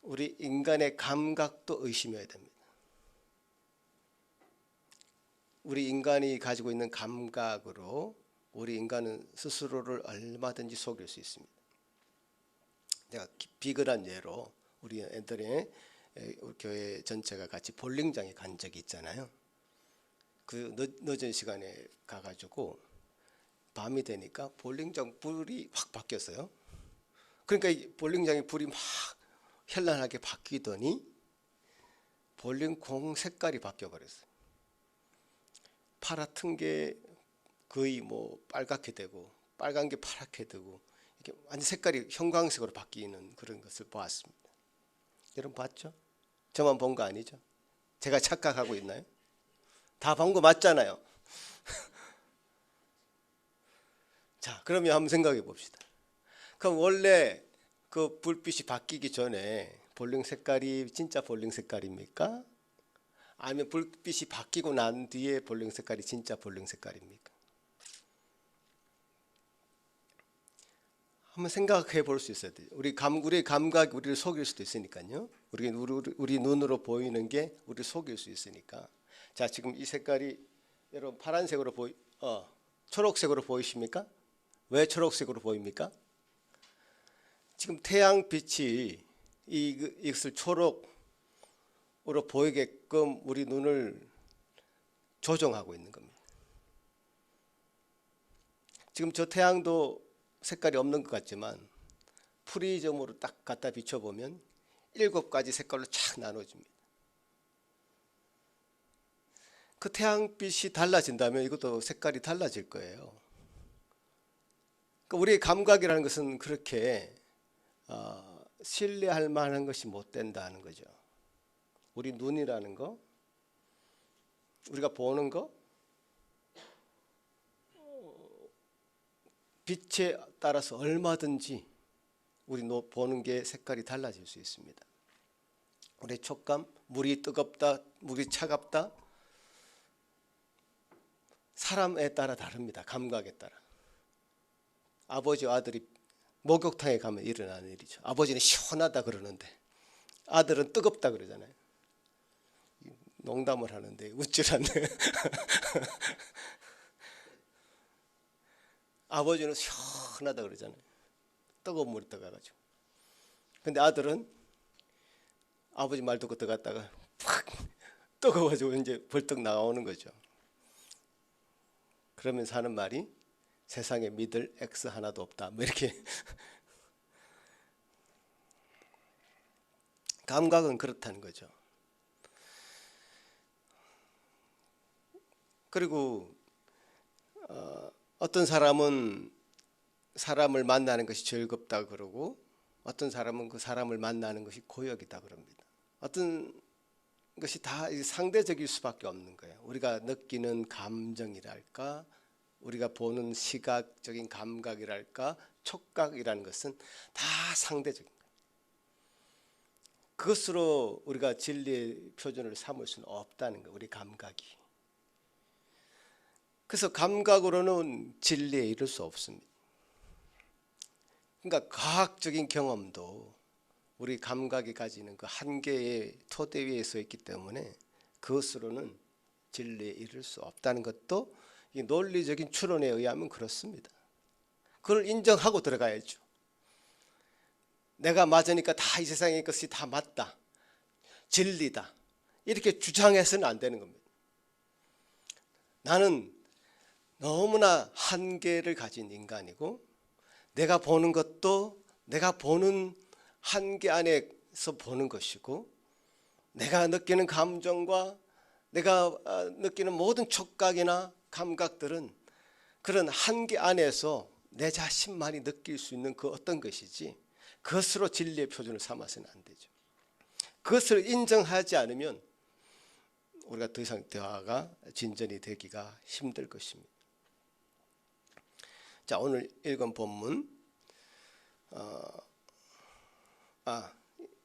우리 인간의 감각도 의심해야 됩니다. 우리 인간이 가지고 있는 감각으로 우리 인간은 스스로를 얼마든지 속일 수 있습니다. 제가 비근한 예로 우리 애들의 우리 교회 전체가 같이 볼링장에 간 적이 있잖아요. 그 늦은 시간에 가가지고 밤이 되니까 볼링장 불이 확 바뀌었어요. 그러니까 이 볼링장의 불이 막 현란하게 바뀌더니 볼링공 색깔이 바뀌어 버렸어요. 파랗던 게 거의 뭐 빨갛게 되고 빨간 게 파랗게 되고 이렇게 완전 색깔이 형광색으로 바뀌는 그런 것을 보았습니다. 여러분 봤죠? 저만 본 거 아니죠? 제가 착각하고 있나요? 다 본 거 맞잖아요. 자, 그러면 한번 생각해 봅시다. 그럼 원래 그 불빛이 바뀌기 전에 볼링 색깔이 진짜 볼링 색깔입니까? 아니면 불빛이 바뀌고 난 뒤에 볼링 색깔이 진짜 볼링 색깔입니까? 한번 생각해 볼 수 있어야 돼요. 우리 감각이 우리를 속일 수도 있으니까요. 우리 눈으로 보이는 게 우리를 속일 수 있으니까. 자, 지금 이 색깔이 여러분 파란색으로 초록색으로 보이십니까? 왜 초록색으로 보입니까? 지금 태양빛이 이것을 초록으로 보이게끔 우리 눈을 조정하고 있는 겁니다. 지금 저 태양도 색깔이 없는 것 같지만 프리즘으로 딱 갖다 비춰보면 7가지 색깔로 쫙 나눠집니다. 그 태양빛이 달라진다면 이것도 색깔이 달라질 거예요. 그러니까 우리의 감각이라는 것은 그렇게 신뢰할 만한 것이 못 된다는 거죠. 우리 눈이라는 거, 우리가 보는 거, 빛에 따라서 얼마든지 우리 보는 게 색깔이 달라질 수 있습니다. 우리 촉감, 물이 뜨겁다, 물이 차갑다, 사람에 따라 다릅니다. 감각에 따라. 아버지와 아들이 목욕탕에 가면 일어나는 일이죠. 아버지는 시원하다 그러는데 아들은 뜨겁다 그러잖아요. 농담을 하는데 웃질 않네. 아버지는 시원하다 그러잖아요. 뜨거운 물이 떠가지고. 근데 아들은 아버지 말 듣고 들어갔다가 팍 뜨거워가지고 이제 벌떡 나오는 거죠. 그러면서 하는 말이 세상에 믿을 X 하나도 없다. 뭐 이렇게. 감각은 그렇다는 거죠. 그리고 어떤 사람은 사람을 만나는 것이 즐겁다 그러고 어떤 사람은 그 사람을 만나는 것이 고역이다 그럽니다. 어떤 것이 다 상대적일 수밖에 없는 거예요. 우리가 느끼는 감정이랄까, 우리가 보는 시각적인 감각이랄까, 촉각이라는 것은 다 상대적인 거예요. 그것으로 우리가 진리의 표준을 삼을 수는 없다는 거예요. 우리 감각이. 그래서 감각으로는 진리에 이를 수 없습니다. 그러니까 과학적인 경험도 우리 감각이 가지는 그 한계의 토대 위에 서 있기 때문에 그것으로는 진리에 이를 수 없다는 것도 이 논리적인 추론에 의하면 그렇습니다. 그걸 인정하고 들어가야죠. 내가 맞으니까 다 이 세상의 것이 다 맞다, 진리다, 이렇게 주장해서는 안 되는 겁니다. 나는 너무나 한계를 가진 인간이고 내가 보는 것도 내가 보는 한계 안에서 보는 것이고 내가 느끼는 감정과 내가 느끼는 모든 촉각이나 감각들은 그런 한계 안에서 내 자신만이 느낄 수 있는 그 어떤 것이지 그것으로 진리의 표준을 삼아서는 안 되죠. 그것을 인정하지 않으면 우리가 더 이상 대화가 진전이 되기가 힘들 것입니다. 자, 오늘 읽은 본문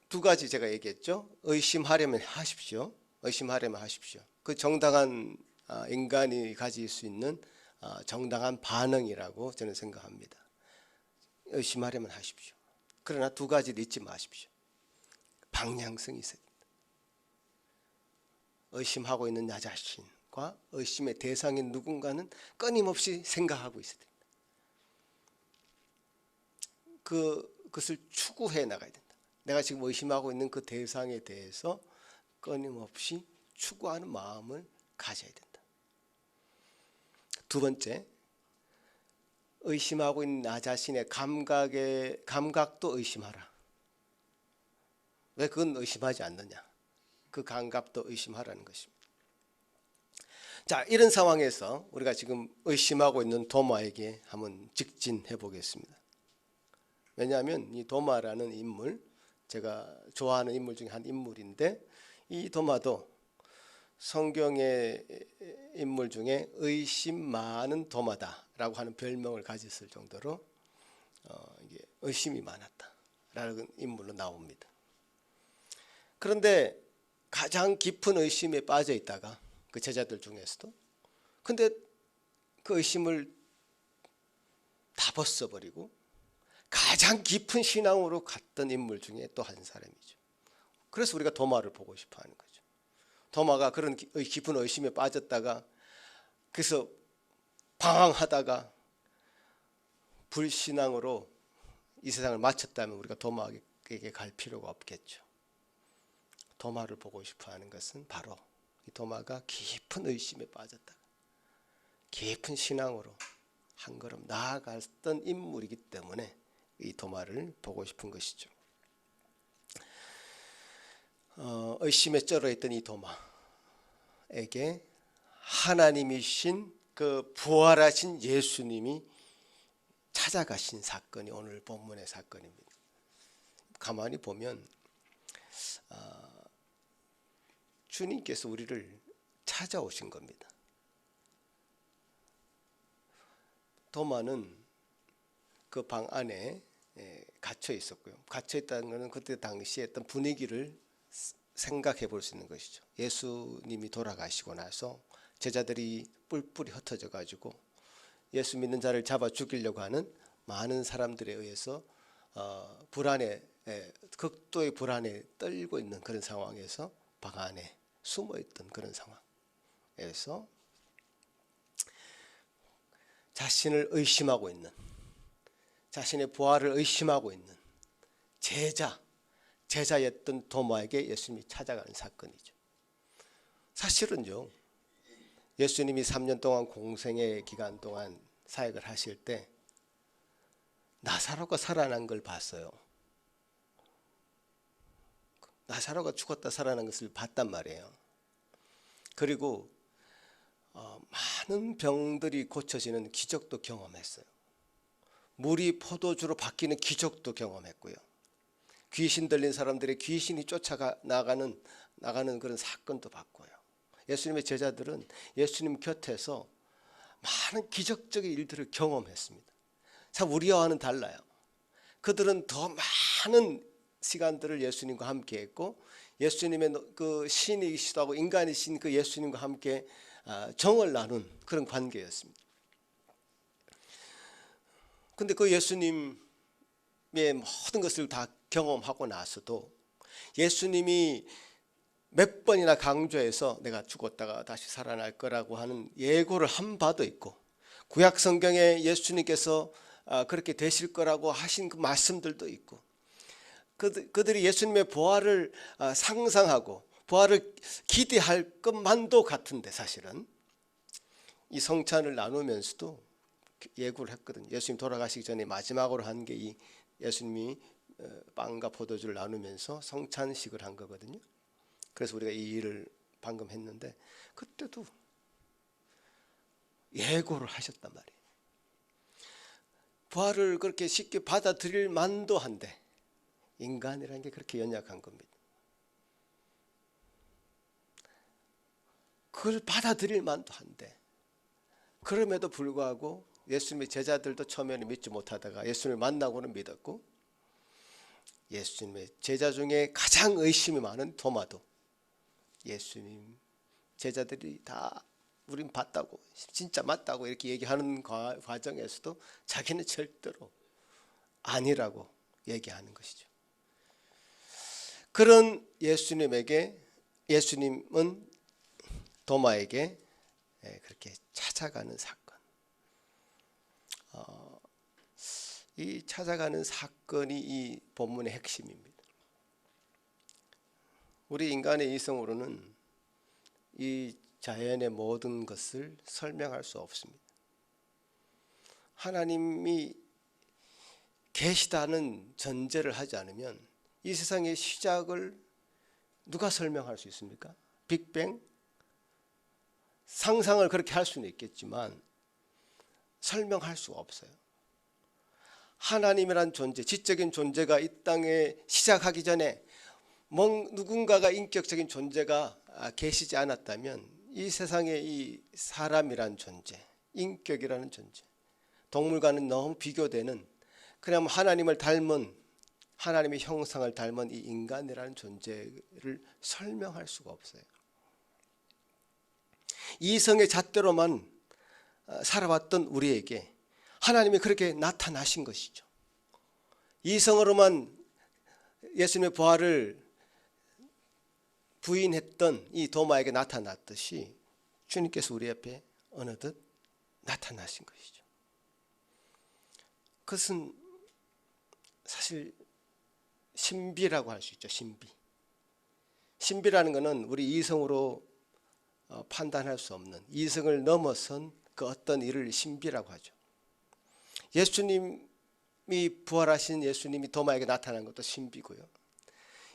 두 가지 제가 얘기했죠. 의심하려면 하십시오. 의심하려면 하십시오. 그 정당한 인간이 가질 수 있는 정당한 반응이라고 저는 생각합니다. 의심하려면 하십시오. 그러나 두 가지를 잊지 마십시오. 방향성이 있어야 됩니다. 의심하고 있는 나 자신과 의심의 대상인 누군가는 끊임없이 생각하고 있어야 됩니다. 그것을 추구해 나가야 된다. 내가 지금 의심하고 있는 그 대상에 대해서 끊임없이 추구하는 마음을 가져야 된다. 두 번째, 의심하고 있는 나 자신의 감각도 의심하라. 왜 그건 의심하지 않느냐? 그 감각도 의심하라는 것입니다. 자, 이런 상황에서 우리가 지금 의심하고 있는 도마에게 한번 직진해 보겠습니다. 왜냐하면 이 도마라는 인물, 제가 좋아하는 인물 중에 한 인물인데 이 도마도 성경의 인물 중에 의심 많은 도마다라고 하는 별명을 가졌을 정도로 이게 의심이 많았다라는 인물로 나옵니다. 그런데 가장 깊은 의심에 빠져 있다가 그 제자들 중에서도 근데 그 의심을 다 벗어버리고 가장 깊은 신앙으로 갔던 인물 중에 또 한 사람이죠. 그래서 우리가 도마를 보고 싶어 하는 거죠. 도마가 그런 깊은 의심에 빠졌다가 그래서 방황하다가 불신앙으로 이 세상을 마쳤다면 우리가 도마에게 갈 필요가 없겠죠. 도마를 보고 싶어 하는 것은 바로 이 도마가 깊은 의심에 빠졌다가 깊은 신앙으로 한 걸음 나아갔던 인물이기 때문에 이 도마를 보고 싶은 것이죠. 의심에 쩔어있던 이 도마에게 하나님이신 그 부활하신 예수님이 찾아가신 사건이 오늘 본문의 사건입니다. 가만히 보면 주님께서 우리를 찾아오신 겁니다. 도마는 그 방 안에 갇혀 있었고요. 갇혀 있다는 것은 그때 당시에 어떤 분위기를 생각해 볼 수 있는 것이죠. 예수님이 돌아가시고 나서 제자들이 뿔뿔이 흩어져 가지고 예수 믿는 자를 잡아 죽이려고 하는 많은 사람들에 의해서 불안에 극도의 불안에 떨고 있는 그런 상황에서 방 안에 숨어 있던 그런 상황에서 자신을 의심하고 있는, 자신의 부활을 의심하고 있는 제자였던 도마에게 예수님이 찾아가는 사건이죠. 사실은요, 예수님이 3년 동안 공생의 기간 동안 사역을 하실 때 나사로가 살아난 걸 봤어요. 나사로가 죽었다 살아난 것을 봤단 말이에요. 그리고 많은 병들이 고쳐지는 기적도 경험했어요. 물이 포도주로 바뀌는 기적도 경험했고요. 귀신 들린 사람들의 귀신이 쫓아나가는 그런 사건도 봤고요. 예수님의 제자들은 예수님 곁에서 많은 기적적인 일들을 경험했습니다. 참 우리와는 달라요. 그들은 더 많은 시간들을 예수님과 함께 했고 예수님의 그 신이시기도 하고 인간이신 그 예수님과 함께 정을 나눈 그런 관계였습니다. 근데 그 예수님의 모든 것을 다 경험하고 나서도 예수님이 몇 번이나 강조해서 내가 죽었다가 다시 살아날 거라고 하는 예고를 한 바도 있고 구약 성경에 예수님께서 그렇게 되실 거라고 하신 그 말씀들도 있고 그들이 예수님의 부활을 상상하고 부활을 기대할 것만도 같은데 사실은 이 성찬을 나누면서도 예고를 했거든요. 예수님 돌아가시기 전에 마지막으로 한 게 이 예수님이 빵과 포도주를 나누면서 성찬식을 한 거거든요. 그래서 우리가 이 일을 방금 했는데 그때도 예고를 하셨단 말이에요. 부활을 그렇게 쉽게 받아들일 만도 한데 인간이라는 게 그렇게 연약한 겁니다. 그걸 받아들일 만도 한데 그럼에도 불구하고 예수님의 제자들도 처음에는 믿지 못하다가 예수님을 만나고는 믿었고 예수님의 제자 중에 가장 의심이 많은 도마도 예수님 제자들이 다 우린 봤다고 진짜 맞다고 이렇게 얘기하는 과정에서도 자기는 절대로 아니라고 얘기하는 것이죠. 그런 예수님은 도마에게 그렇게 찾아가는 사건. 이 찾아가는 사건이 이 본문의 핵심입니다. 우리 인간의 이성으로는 이 자연의 모든 것을 설명할 수 없습니다. 하나님이 계시다는 전제를 하지 않으면 이 세상의 시작을 누가 설명할 수 있습니까? 빅뱅? 상상을 그렇게 할 수는 있겠지만 설명할 수가 없어요. 하나님이란 존재, 지적인 존재가 이 땅에 시작하기 전에 누군가가 인격적인 존재가 계시지 않았다면 이 세상에 이 사람이란 존재, 인격이라는 존재, 동물과는 너무 비교되는 그냥 하나님을 닮은 하나님의 형상을 닮은 이 인간이라는 존재를 설명할 수가 없어요. 이성의 잣대로만 살아왔던 우리에게 하나님이 그렇게 나타나신 것이죠. 이성으로만 예수님의 부활을 부인했던 이 도마에게 나타났듯이 주님께서 우리 앞에 어느덧 나타나신 것이죠. 그것은 사실 신비라고 할 수 있죠. 신비. 신비라는 것은 우리 이성으로 판단할 수 없는, 이성을 넘어선 그 어떤 일을 신비라고 하죠. 예수님이 부활하신 예수님이 도마에게 나타난 것도 신비고요.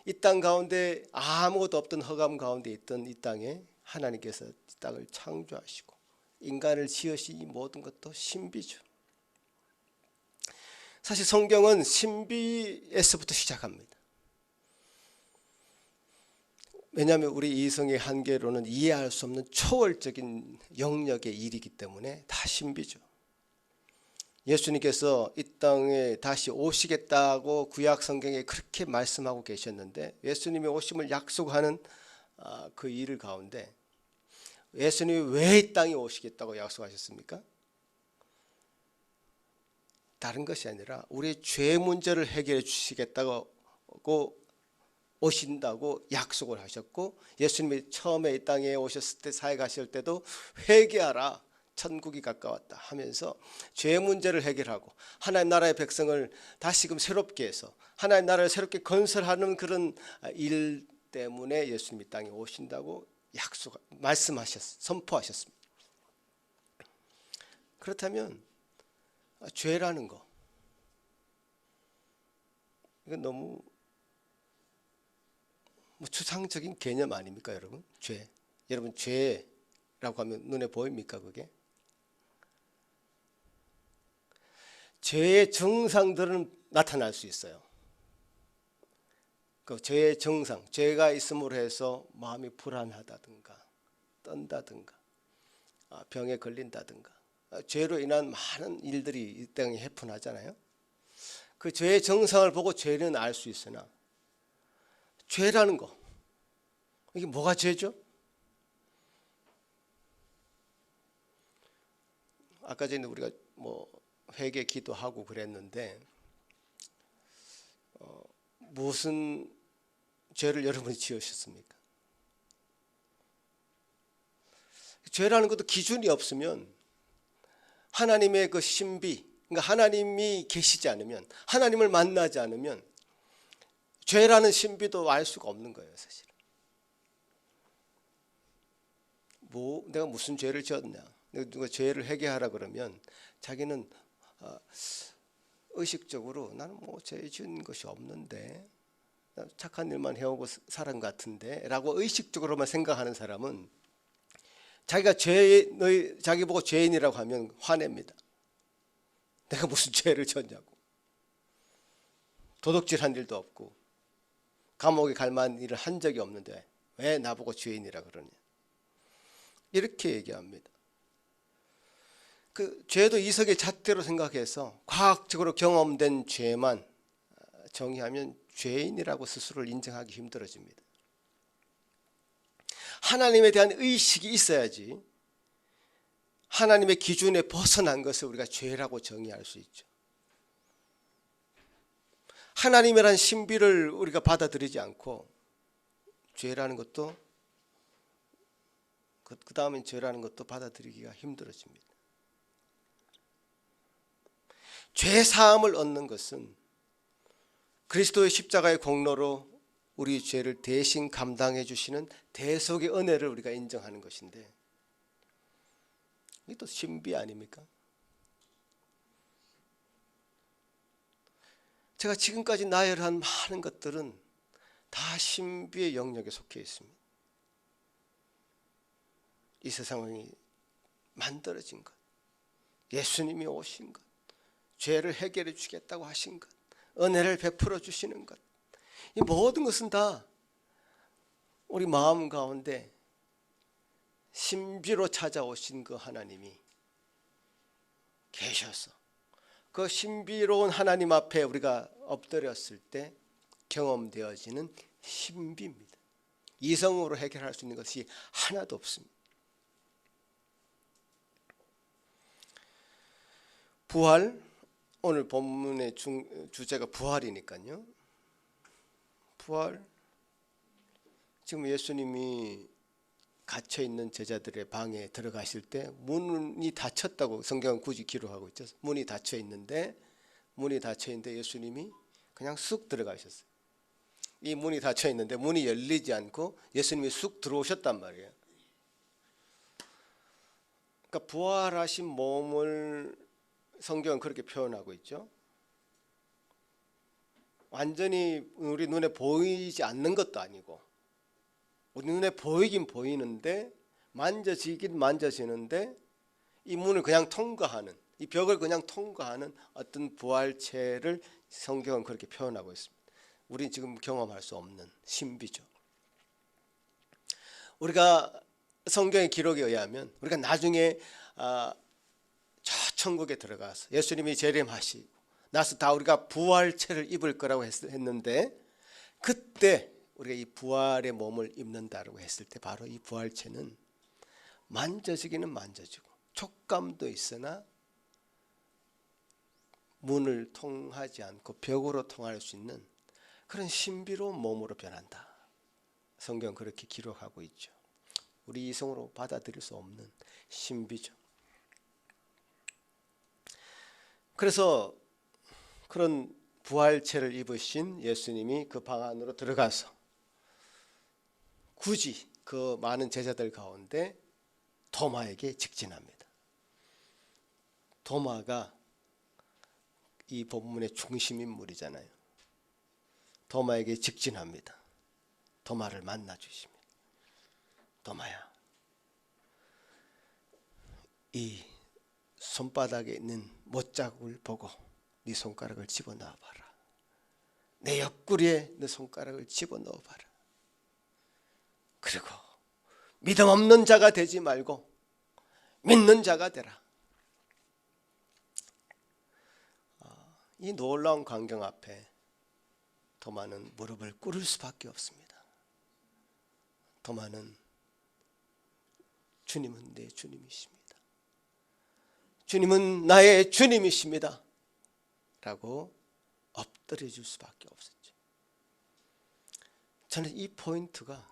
이 땅 가운데 아무것도 없던 흑암 가운데 있던 이 땅에 하나님께서 이 땅을 창조하시고 인간을 지으신 이 모든 것도 신비죠. 사실 성경은 신비에서부터 시작합니다. 왜냐하면 우리 이성의 한계로는 이해할 수 없는 초월적인 영역의 일이기 때문에 다 신비죠. 예수님께서 이 땅에 다시 오시겠다고 구약 성경에 그렇게 말씀하고 계셨는데, 예수님이 오심을 약속하는 그 일 가운데 예수님이 왜 이 땅에 오시겠다고 약속하셨습니까? 다른 것이 아니라 우리의 죄 문제를 해결해 주시겠다고 오신다고 약속을 하셨고, 예수님이 처음에 이 땅에 오셨을 때 사역하실 때도 회개하라, 천국이 가까웠다 하면서 죄 문제를 해결하고 하나님 나라의 백성을 다시금 새롭게 해서 하나님 나라를 새롭게 건설하는 그런 일 때문에 예수님이 땅에 오신다고 선포하셨습니다. 그렇다면 죄라는 거, 이건 너무 추상적인 개념 아닙니까, 여러분? 죄. 여러분, 죄라고 하면 눈에 보입니까, 그게? 죄의 증상들은 나타날 수 있어요. 그 죄의 증상, 죄가 있음으로 해서 마음이 불안하다든가 떤다든가 병에 걸린다든가 죄로 인한 많은 일들이 이 땅에 해픈하잖아요. 그 죄의 증상을 보고 죄는 알 수 있으나 죄라는 거, 이게 뭐가 죄죠? 아까 전에 우리가 회개 기도하고 그랬는데 무슨 죄를 여러분이 지으셨습니까? 죄라는 것도 기준이 없으면 하나님의 그 신비, 그러니까 하나님이 계시지 않으면, 하나님을 만나지 않으면 죄라는 신비도 알 수가 없는 거예요, 사실. 내가 무슨 죄를 지었냐? 누가 죄를 회개하라 그러면 자기는 의식적으로 나는 죄 지은 것이 없는데, 착한 일만 해오고 살은 같은데 라고 의식적으로만 생각하는 사람은 자기 보고 죄인이라고 하면 화냅니다. 내가 무슨 죄를 지었냐고. 도둑질한 일도 없고 감옥에 갈 만한 일을 한 적이 없는데 왜 나보고 죄인이라 그러냐, 이렇게 얘기합니다. 그 죄도 이성의 잣대로 생각해서 과학적으로 경험된 죄만 정의하면 죄인이라고 스스로를 인정하기 힘들어집니다. 하나님에 대한 의식이 있어야지 하나님의 기준에 벗어난 것을 우리가 죄라고 정의할 수 있죠. 하나님이란 신비를 우리가 받아들이지 않고 죄라는 것도, 그 다음엔 죄라는 것도 받아들이기가 힘들어집니다. 죄 사함을 얻는 것은 그리스도의 십자가의 공로로 우리 죄를 대신 감당해 주시는 대속의 은혜를 우리가 인정하는 것인데, 이게 또 신비 아닙니까? 제가 지금까지 나열한 많은 것들은 다 신비의 영역에 속해 있습니다. 이 세상이 만들어진 것, 예수님이 오신 것, 죄를 해결해 주겠다고 하신 것, 은혜를 베풀어 주시는 것, 이 모든 것은 다 우리 마음 가운데 신비로 찾아오신 그 하나님이 계셔서 그 신비로운 하나님 앞에 우리가 엎드렸을 때 경험되어지는 신비입니다. 이성으로 해결할 수 있는 것이 하나도 없습니다. 부활, 오늘 본문의 주제가 부활이니까요. 부활. 지금 예수님이 갇혀 있는 제자들의 방에 들어가실 때 문이 닫혔다고 성경은 굳이 기록하고 있죠. 문이 닫혀 있는데 예수님이 그냥 쑥 들어가셨어요. 이 문이 닫혀 있는데 문이 열리지 않고 예수님이 쑥 들어오셨단 말이에요. 그러니까 부활하신 몸을 성경은 그렇게 표현하고 있죠. 완전히 우리 눈에 보이지 않는 것도 아니고, 우리 눈에 보이긴 보이는데 만져지긴 만져지는데 이 문을 그냥 통과하는, 이 벽을 그냥 통과하는 어떤 부활체를 성경은 그렇게 표현하고 있습니다. 우리는 지금 경험할 수 없는 신비죠. 우리가 성경의 기록에 의하면 우리가 나중에 저 천국에 들어가서 예수님이 재림하시고 나서 다 우리가 부활체를 입을 거라고 했는데, 그때 우리가 이 부활의 몸을 입는다라고 했을 때 바로 이 부활체는 만져지기는 만져지고 촉감도 있으나 문을 통하지 않고 벽으로 통할 수 있는 그런 신비로운 몸으로 변한다. 성경 그렇게 기록하고 있죠. 우리 이성으로 받아들일 수 없는 신비죠. 그래서 그런 부활체를 입으신 예수님이 그 방 안으로 들어가서 굳이 그 많은 제자들 가운데 도마에게 직진합니다. 도마가 이 본문의 중심 인물이잖아요. 도마에게 직진합니다. 도마를 만나 주십니다. 도마야, 이 손바닥에 있는 못자국을 보고 네 손가락을 집어넣어 봐라. 내 옆구리에 내 손가락을 집어넣어 봐라. 그리고 믿음 없는 자가 되지 말고 믿는 자가 되라. 이 놀라운 광경 앞에 도마는 무릎을 꿇을 수밖에 없습니다. 도마는 주님은 내 주님이십니다. 주님은 나의 주님이십니다. 라고 엎드려 줄 수밖에 없었죠. 저는 이 포인트가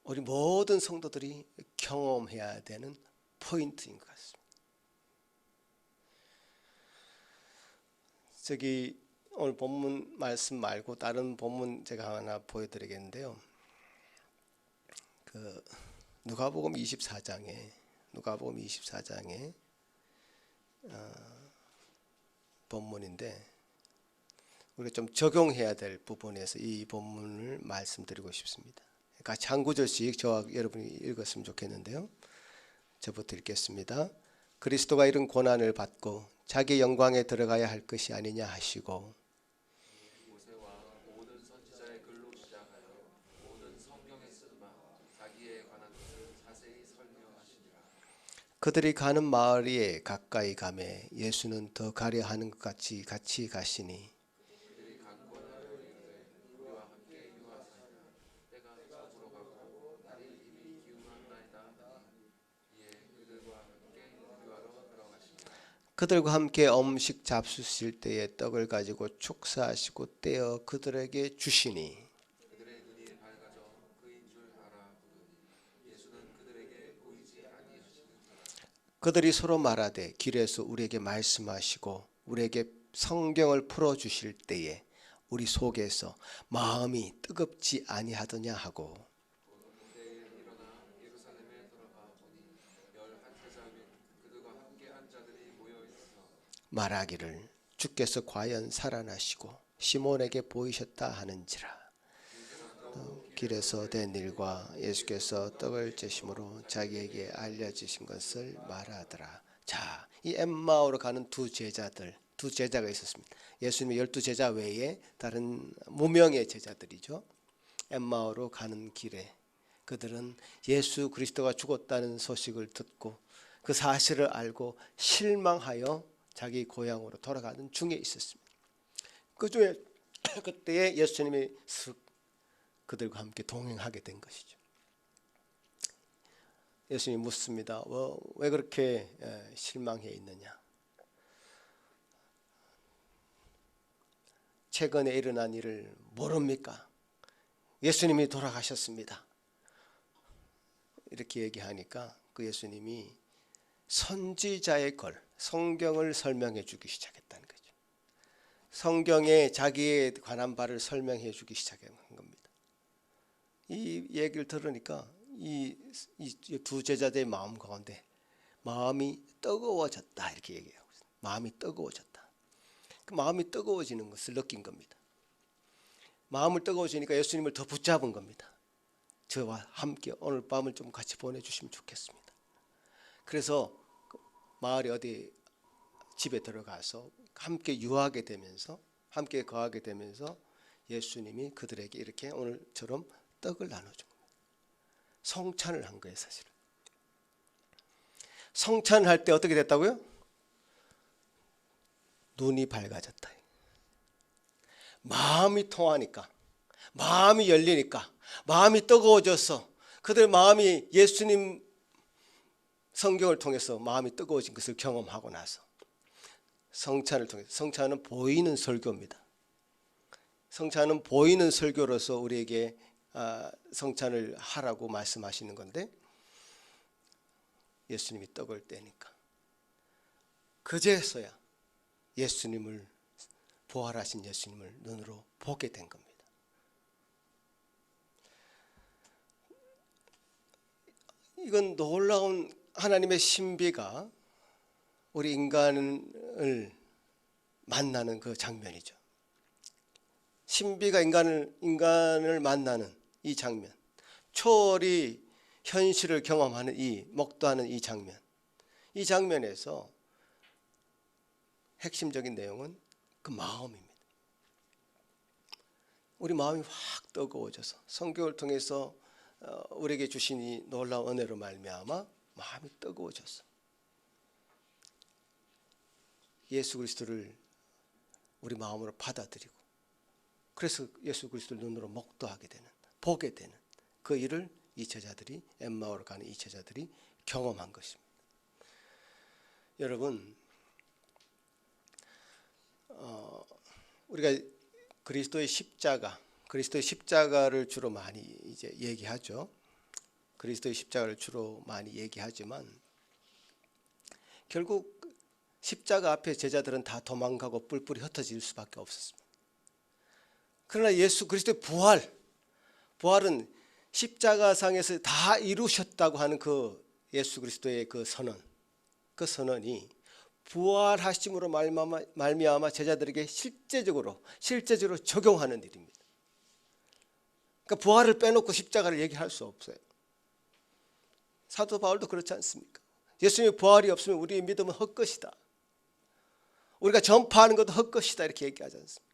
우리 모든 성도들이 경험해야 되는 포인트인 것 같습니다. 저기 오늘 본문 말씀 말고 다른 본문 제가 하나 보여드리겠는데요. 그 누가복음 24장에 본문인데 우리가 좀 적용해야 될 부분에서 이 본문을 말씀드리고 싶습니다. 같이 한 구절씩 저와 여러분이 읽었으면 좋겠는데요. 저부터 읽겠습니다. 그리스도가 이런 고난을 받고 자기 영광에 들어가야 할 것이 아니냐 하시고, 모세와 모든 선지자의 글로 시작하여 모든 성경에 쓴 바 자기에 관한 것을 자세히 설명하시니라. 그들이 가는 마을에 가까이 가매 예수는 더 가려 하는 것 같이 같이 가시니, 그들이 강권하여 이르되 우리와 함께 유하사이다. 때가 저물어 가고 날이 이미 기울었나이다. 이에 그들과 함께 유하로 들어가시니라. 그들과 함께 음식 잡수실 때에 떡을 가지고 축사하시고 떼어 그들에게 주시니, 그들의 눈이 밝아져 그인 줄 알아보더니 예수는 그들에게 보이지 아니하시는지라. 그들이 서로 말하되 길에서 우리에게 말씀하시고 우리에게 성경을 풀어주실 때에 우리 속에서 마음이 뜨겁지 아니하더냐 하고, 그때에 일어나 예루살렘에 들어가 보니 11제자 및 그들과 함께 한 자들이 모여 있어 말하기를 주께서 과연 살아나시고 시몬에게 보이셨다 하는지라. 길에서 된 일과 예수께서 떡을 재심으로 자기에게 알려주신 것을 말하더라. 자, 이 엠마오로 가는 두 제자가 있었습니다. 예수님의 12제자 외에 다른 무명의 제자들이죠. 엠마오로 가는 길에 그들은 예수 그리스도가 죽었다는 소식을 듣고 그 사실을 알고 실망하여 자기 고향으로 돌아가는 중에 있었습니다. 그 중에 그때에 예수님이 그들과 함께 동행하게 된 것이죠. 예수님이 묻습니다. 왜 그렇게 실망해 있느냐? 최근에 일어난 일을 모릅니까? 예수님이 돌아가셨습니다. 이렇게 얘기하니까 그 예수님이 선지자의 걸, 성경을 설명해 주기 시작했다는 거죠. 성경에 자기에 관한 바를 설명해 주기 시작한 겁니다. 이 얘기를 들으니까 이 두 제자들의 마음 가운데 마음이 뜨거워졌다 이렇게 얘기하고 있어요. 마음이 뜨거워졌다. 그 마음이 뜨거워지는 것을 느낀 겁니다. 마음을 뜨거워지니까 예수님을 더 붙잡은 겁니다. 저와 함께 오늘 밤을 좀 같이 보내주시면 좋겠습니다. 그래서 마을에 어디 집에 들어가서 함께 유하게 되면서 함께 거하게 되면서 예수님이 그들에게 이렇게 오늘처럼 떡을 나눠준 겁니다. 성찬을 한 거예요, 사실은. 성찬을 할 때 어떻게 됐다고요? 눈이 밝아졌다. 마음이 통하니까, 마음이 열리니까, 마음이 뜨거워져서 그들 마음이 예수님 성경을 통해서 마음이 뜨거워진 것을 경험하고 나서 성찬을 통해서, 성찬은 보이는 설교입니다. 성찬은 보이는 설교로서 우리에게 성찬을 하라고 말씀하시는 건데, 예수님이 떡을 떼니까 그제서야 예수님을, 부활하신 예수님을 눈으로 보게 된 겁니다. 이건 놀라운 하나님의 신비가 우리 인간을 만나는 그 장면이죠. 신비가 인간을 만나는 이 장면, 초월이 현실을 경험하는 목도하는 이 장면, 이 장면에서 핵심적인 내용은 그 마음입니다. 우리 마음이 확 뜨거워져서 성경을 통해서 우리에게 주신 이 놀라운 은혜로 말미암아 마음이 뜨거워졌어. 예수 그리스도를 우리 마음으로 받아들이고, 그래서 예수 그리스도를 눈으로 목도하게 되는, 보게 되는 그 일을 이 제자들이, 엠마오로 가는 이 제자들이 경험한 것입니다. 여러분, 우리가 그리스도의 십자가를 주로 많이 이제 얘기하죠. 그리스도의 십자가를 주로 많이 얘기하지만 결국 십자가 앞에 제자들은 다 도망가고 뿔뿔이 흩어질 수밖에 없었습니다. 그러나 예수 그리스도의 부활은 십자가상에서 다 이루셨다고 하는 그 예수 그리스도의 그 선언이 부활하심으로 말미암아 제자들에게 실제적으로 적용하는 일입니다. 그러니까 부활을 빼놓고 십자가를 얘기할 수 없어요. 사도 바울도 그렇지 않습니까? 예수님의 부활이 없으면 우리의 믿음은 헛것이다. 우리가 전파하는 것도 헛것이다 이렇게 얘기하지 않습니까?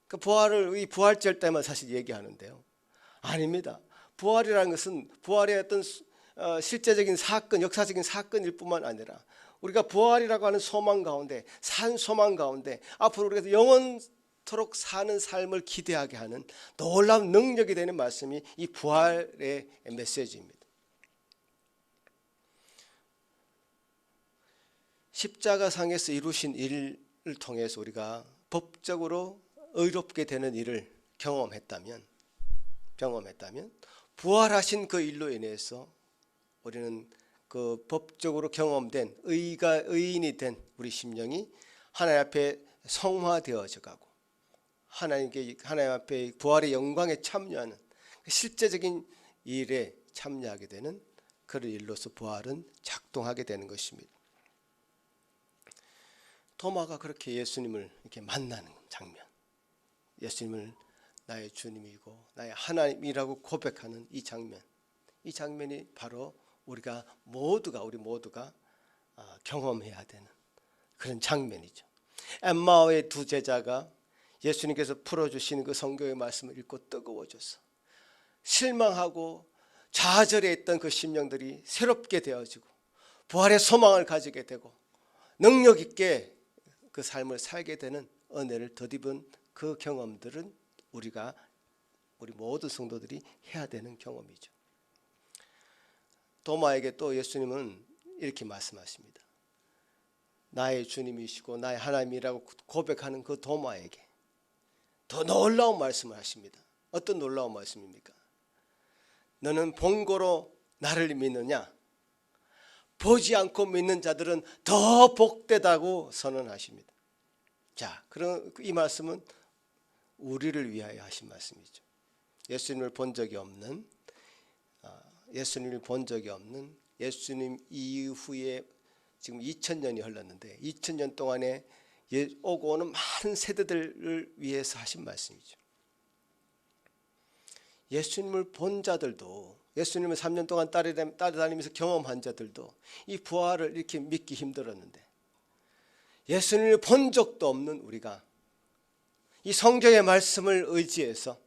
그 부활을 이 부활절 때만 사실 얘기하는데요. 아닙니다. 부활이라는 것은 부활의 어떤 실제적인 사건, 역사적인 사건일 뿐만 아니라 우리가 부활이라고 하는 소망 가운데, 산 소망 가운데 앞으로 우리가 영원토록 사는 삶을 기대하게 하는 놀라운 능력이 되는 말씀이 이 부활의 메시지입니다. 십자가상에서 이루신 일을 통해서 우리가 법적으로 의롭게 되는 일을 경험했다면 부활하신 그 일로 인해서 우리는 그 법적으로 경험된 의인이 된 우리 심령이 하나님 앞에 성화되어져 가고 하나님 앞에 부활의 영광에 참여하는 실제적인 일에 참여하게 되는 그런 일로서 부활은 작동하게 되는 것입니다. 도마가 그렇게 예수님을 이렇게 만나는 장면, 예수님을 나의 주님이고 나의 하나님이라고 고백하는 이 장면이 바로 우리 모두가 경험해야 되는 그런 장면이죠. 엠마오의 두 제자가 예수님께서 풀어주시는 그 성경의 말씀을 읽고 뜨거워져서 실망하고 좌절해 있던 그 심령들이 새롭게 되어지고 부활의 소망을 가지게 되고 능력 있게 그 삶을 살게 되는 은혜를 덧입은 그 경험들은 우리 모든 성도들이 해야 되는 경험이죠. 도마에게 또 예수님은 이렇게 말씀하십니다. 나의 주님이시고 나의 하나님이라고 고백하는 그 도마에게 더 놀라운 말씀을 하십니다. 어떤 놀라운 말씀입니까? 너는 본고로 나를 믿느냐? 보지 않고 믿는 자들은 더 복되다고 선언하십니다. 자, 그럼 이 말씀은 우리를 위하여 하신 말씀이죠. 예수님을 본 적이 없는, 예수님 이후에 지금 2000년이 흘렀는데 2000년 동안에 오고 오는 많은 세대들을 위해서 하신 말씀이죠. 예수님을 본 자들도, 예수님을 3년 동안 따라다니면서 경험한 자들도 이 부활을 이렇게 믿기 힘들었는데, 예수님을 본 적도 없는 우리가 이 성경의 말씀을 의지해서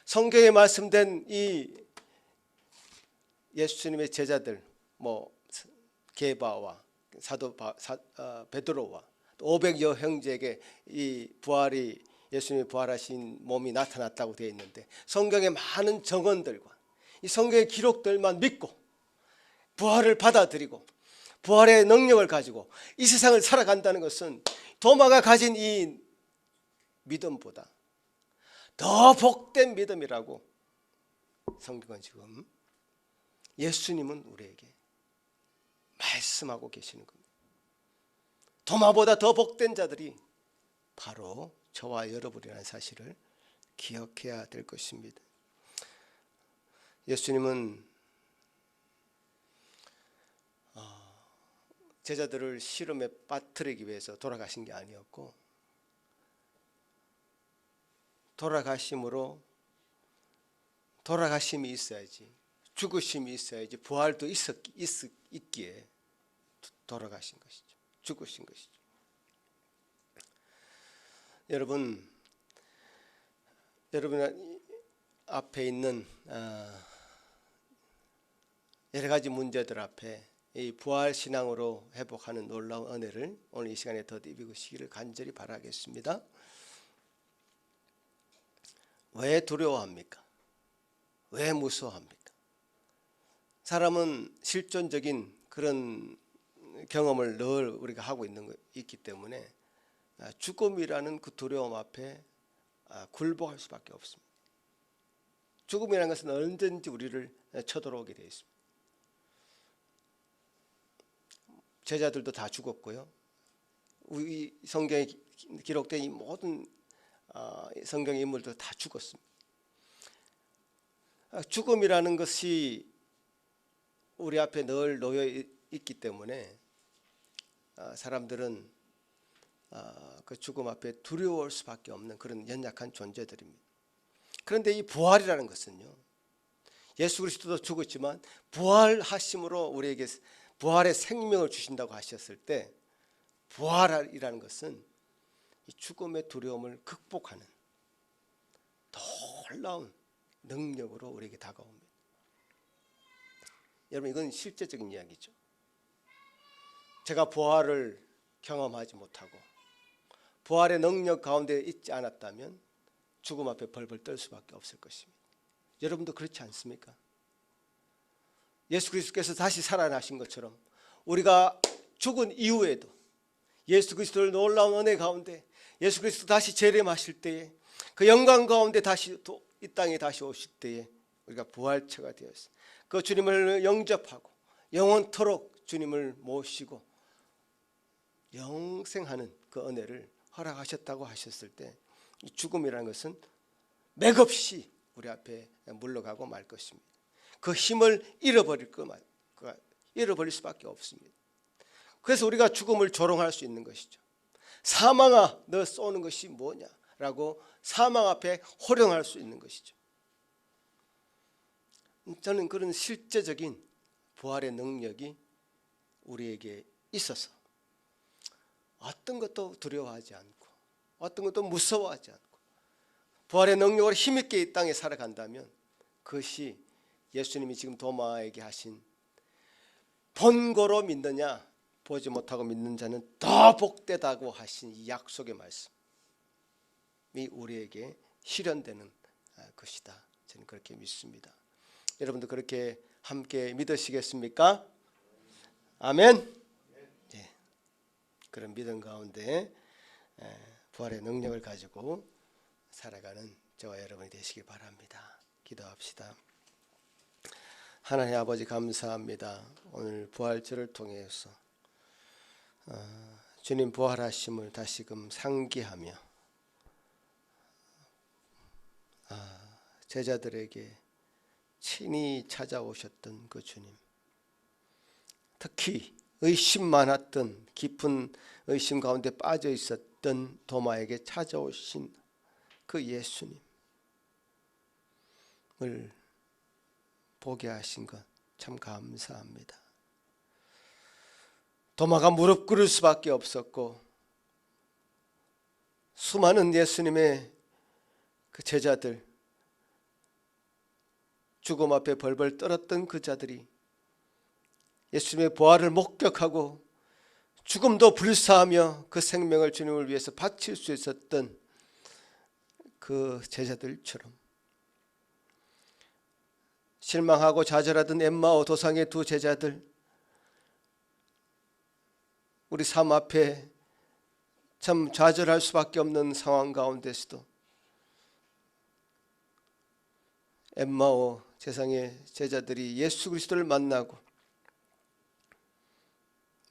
성경에 말씀된 이 예수님의 제자들, 게바와 사도 베드로와 500여 형제에게 이 부활이, 예수님이 부활하신 몸이 나타났다고 되어 있는데, 성경의 많은 정언들과 이 성경의 기록들만 믿고 부활을 받아들이고 부활의 능력을 가지고 이 세상을 살아간다는 것은 도마가 가진 이 믿음보다 더 복된 믿음이라고 성경은 지금, 예수님은 우리에게 말씀하고 계시는 겁니다. 도마보다 더 복된 자들이 바로 저와 여러분이라는 사실을 기억해야 될 것입니다. 예수님은 제자들을 시름에 빠뜨리기 위해서 돌아가신 게 아니었고, 돌아가심이 있어야지, 죽으심이 있어야지 부활도 있기에 돌아가신 것이죠. 죽으신 것이죠. 여러분 앞에 있는 여러 가지 문제들 앞에 이 부활 신앙으로 회복하는 놀라운 은혜를 오늘 이 시간에 덧입으시기를 간절히 바라겠습니다. 왜 두려워합니까? 왜 무서워합니까? 사람은 실존적인 그런 경험을 늘 우리가 하고 있기 때문에 죽음이라는 그 두려움 앞에 굴복할 수밖에 없습니다. 죽음이라는 것은 언제든지 우리를 쳐들어오게 되어 있습니다. 제자들도 다 죽었고요. 우리 성경에 기록된 이 모든 성경의 인물도 다 죽었습니다. 죽음이라는 것이 우리 앞에 늘 놓여 있기 때문에 사람들은 그 죽음 앞에 두려워할 수밖에 없는 그런 연약한 존재들입니다. 그런데 이 부활이라는 것은요, 예수 그리스도도 죽었지만 부활하심으로 우리에게 부활의 생명을 주신다고 하셨을 때, 부활이라는 것은 이 죽음의 두려움을 극복하는 놀라운 능력으로 우리에게 다가옵니다. 여러분, 이건 실제적인 이야기죠. 제가 부활을 경험하지 못하고 부활의 능력 가운데 있지 않았다면 죽음 앞에 벌벌 떨 수밖에 없을 것입니다. 여러분도 그렇지 않습니까? 예수 그리스도께서 다시 살아나신 것처럼 우리가 죽은 이후에도 예수 그리스도를 놀라운 은혜 가운데, 예수 그리스도 다시 재림하실 때에, 그 영광 가운데 다시 이 땅에 다시 오실 때에 우리가 부활체가 되었어요. 그 주님을 영접하고 영원토록 주님을 모시고 영생하는 그 은혜를 허락하셨다고 하셨을 때, 이 죽음이라는 것은 맥없이 우리 앞에 물러가고 말 것입니다. 그 힘을 잃어버릴 수밖에 없습니다. 그래서 우리가 죽음을 조롱할 수 있는 것이죠. 사망아, 너 쏘는 것이 뭐냐라고 사망 앞에 호령할 수 있는 것이죠. 저는 그런 실제적인 부활의 능력이 우리에게 있어서 어떤 것도 두려워하지 않고 어떤 것도 무서워하지 않고 부활의 능력으로 힘있게 이 땅에 살아간다면, 그것이 예수님이 지금 도마에게 하신 본고로 믿느냐 보지 못하고 믿는 자는 더 복되다고 하신 이 약속의 말씀이 우리에게 실현되는 것이다. 저는 그렇게 믿습니다. 여러분도 그렇게 함께 믿으시겠습니까? 아멘. 네. 그런 믿음 가운데 부활의 능력을 가지고 살아가는 저와 여러분이 되시길 바랍니다. 기도합시다. 하나님 아버지 감사합니다. 오늘 부활절을 통해서 주님 부활하심을 다시금 상기하며 제자들에게 친히 찾아오셨던 그 주님, 특히 의심 많았던 깊은 의심 가운데 빠져 있었던 도마에게 찾아오신 그 예수님을 보게 하신 것 참 감사합니다. 도마가 무릎 꿇을 수밖에 없었고 수많은 예수님의 그 제자들, 죽음 앞에 벌벌 떨었던 그 자들이 예수님의 부활을 목격하고 죽음도 불사하며 그 생명을 주님을 위해서 바칠 수 있었던 그 제자들처럼 실망하고 좌절하던 엠마오 도상의 두 제자들, 우리 삶 앞에 참 좌절할 수밖에 없는 상황 가운데서도 엠마오 세상의 제자들이 예수 그리스도를 만나고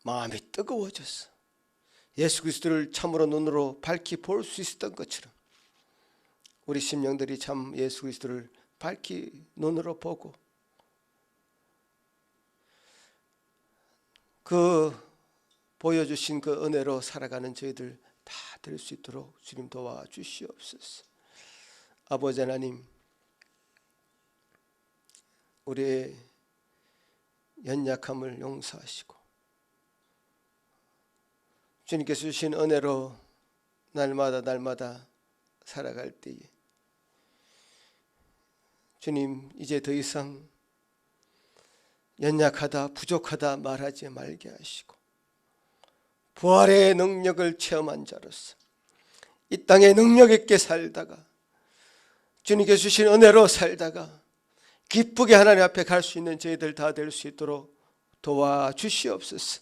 마음이 뜨거워졌어. 예수 그리스도를 참으로 눈으로 밝히 볼 수 있었던 것처럼 우리 심령들이 참 예수 그리스도를 밝히 눈으로 보고 그 보여주신 그 은혜로 살아가는 저희들 다 될 수 있도록 주님 도와주시옵소서. 아버지 하나님, 우리의 연약함을 용서하시고 주님께서 주신 은혜로 날마다 살아갈 때에 주님, 이제 더 이상 연약하다 부족하다 말하지 말게 하시고 부활의 능력을 체험한 자로서 이 땅에 능력 있게 살다가 주님께서 주신 은혜로 살다가 기쁘게 하나님 앞에 갈 수 있는 저희들 다 될 수 있도록 도와주시옵소서.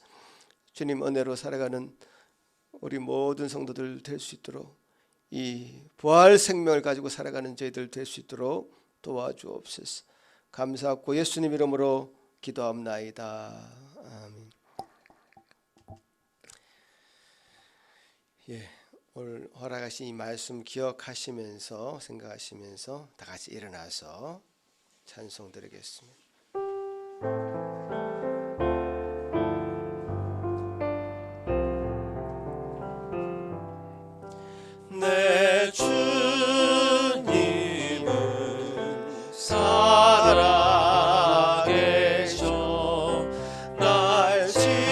주님 은혜로 살아가는 우리 모든 성도들 될 수 있도록 이 부활 생명을 가지고 살아가는 저희들 될 수 있도록 도와주옵소서. 감사하고 예수님 이름으로 기도합나이다. 아멘. 오늘 허락하신 이 말씀 기억하시면서 생각하시면서 다 같이 일어나서 찬송 드리겠습니다. 내 주님은 살아계셔 날 지켜주시니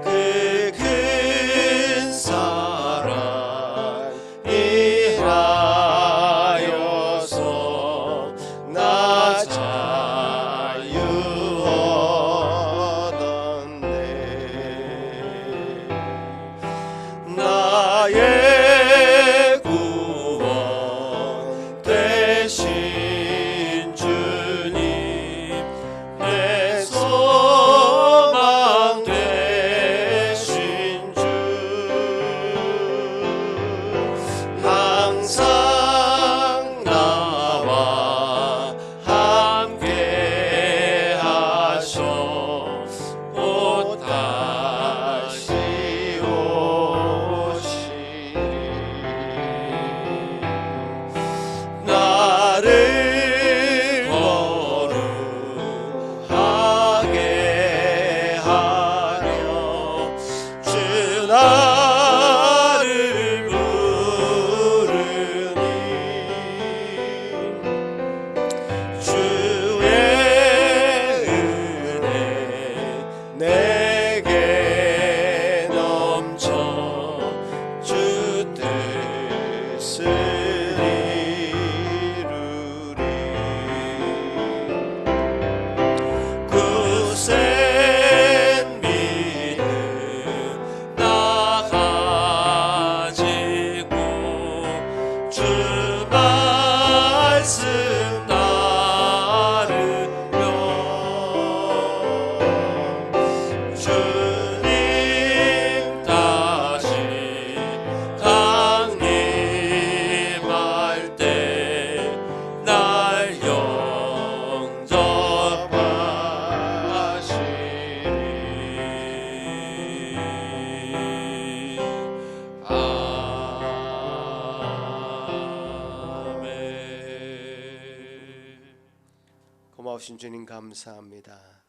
그 큰 사랑 이라 고마우신 주님 감사합니다.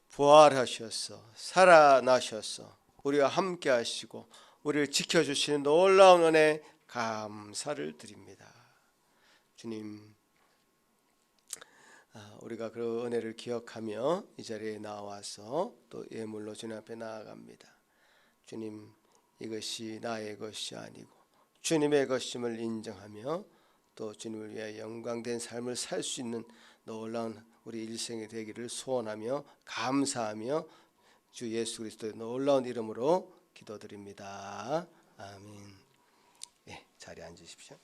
부활하셔서 살아나셔서 우리와 함께 하시고 우리를 지켜주시는 놀라운 은혜 감사를 드립니다. 주님, 우리가 그 은혜를 기억하며 이 자리에 나와서 또 예물로 주님 앞에 나아갑니다. 주님, 이것이 나의 것이 아니고 주님의 것임을 인정하며 또 주님을 위하여 영광된 삶을 살 수 있는 놀라운 우리 일생이 되기를 소원하며 감사하며 주 예수 그리스도의 놀라운 이름으로 기도드립니다. 아멘. 예, 자리에 앉으십시오.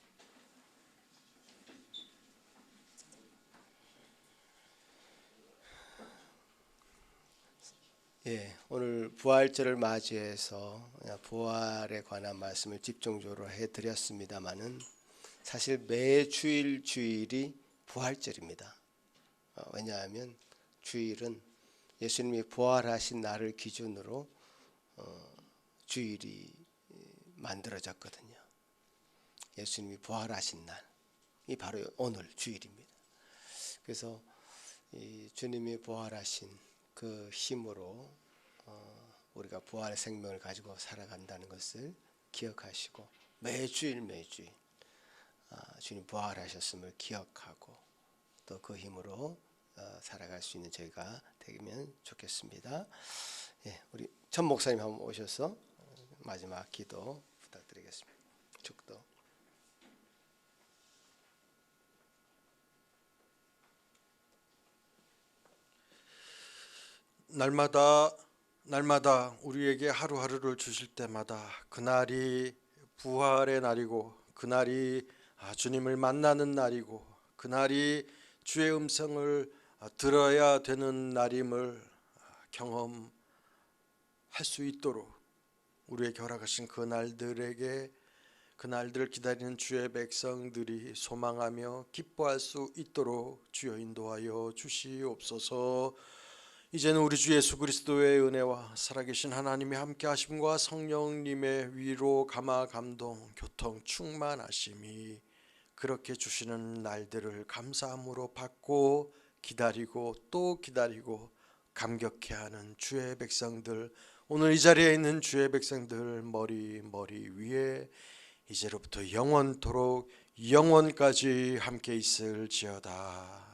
예, 오늘 부활절을 맞이해서 부활에 관한 말씀을 집중적으로 해드렸습니다마는 사실 매 주일이 부활절입니다. 왜냐하면 주일은 예수님이 부활하신 날을 기준으로 주일이 만들어졌거든요. 예수님이 부활하신 날이 바로 오늘 주일입니다. 그래서 이 주님이 부활하신 그 힘으로 우리가 부활의 생명을 가지고 살아간다는 것을 기억하시고 매주일 주님 부활하셨음을 기억하고 또 그 힘으로 살아갈 수 있는 저희가 되면 좋겠습니다. 예, 우리 전 목사님 한번 오셔서 마지막 기도 부탁드리겠습니다. 축도. 날마다 우리에게 하루하루를 주실 때마다 그날이 부활의 날이고 그날이 주님을 만나는 날이고 그날이 주의 음성을 들어야 되는 날임을 경험할 수 있도록 우리에게 허락하신 그날들을 기다리는 주의 백성들이 소망하며 기뻐할 수 있도록 주여 인도하여 주시옵소서. 이제는 우리 주 예수 그리스도의 은혜와 살아계신 하나님의 함께 하심과 성령님의 위로 감화 감동 교통 충만하심이 그렇게 주시는 날들을 감사함으로 받고 기다리고 또 기다리고 감격해하는 주의 백성들, 오늘 이 자리에 있는 주의 백성들 머리 위에 이제로부터 영원토록 영원까지 함께 있을지어다.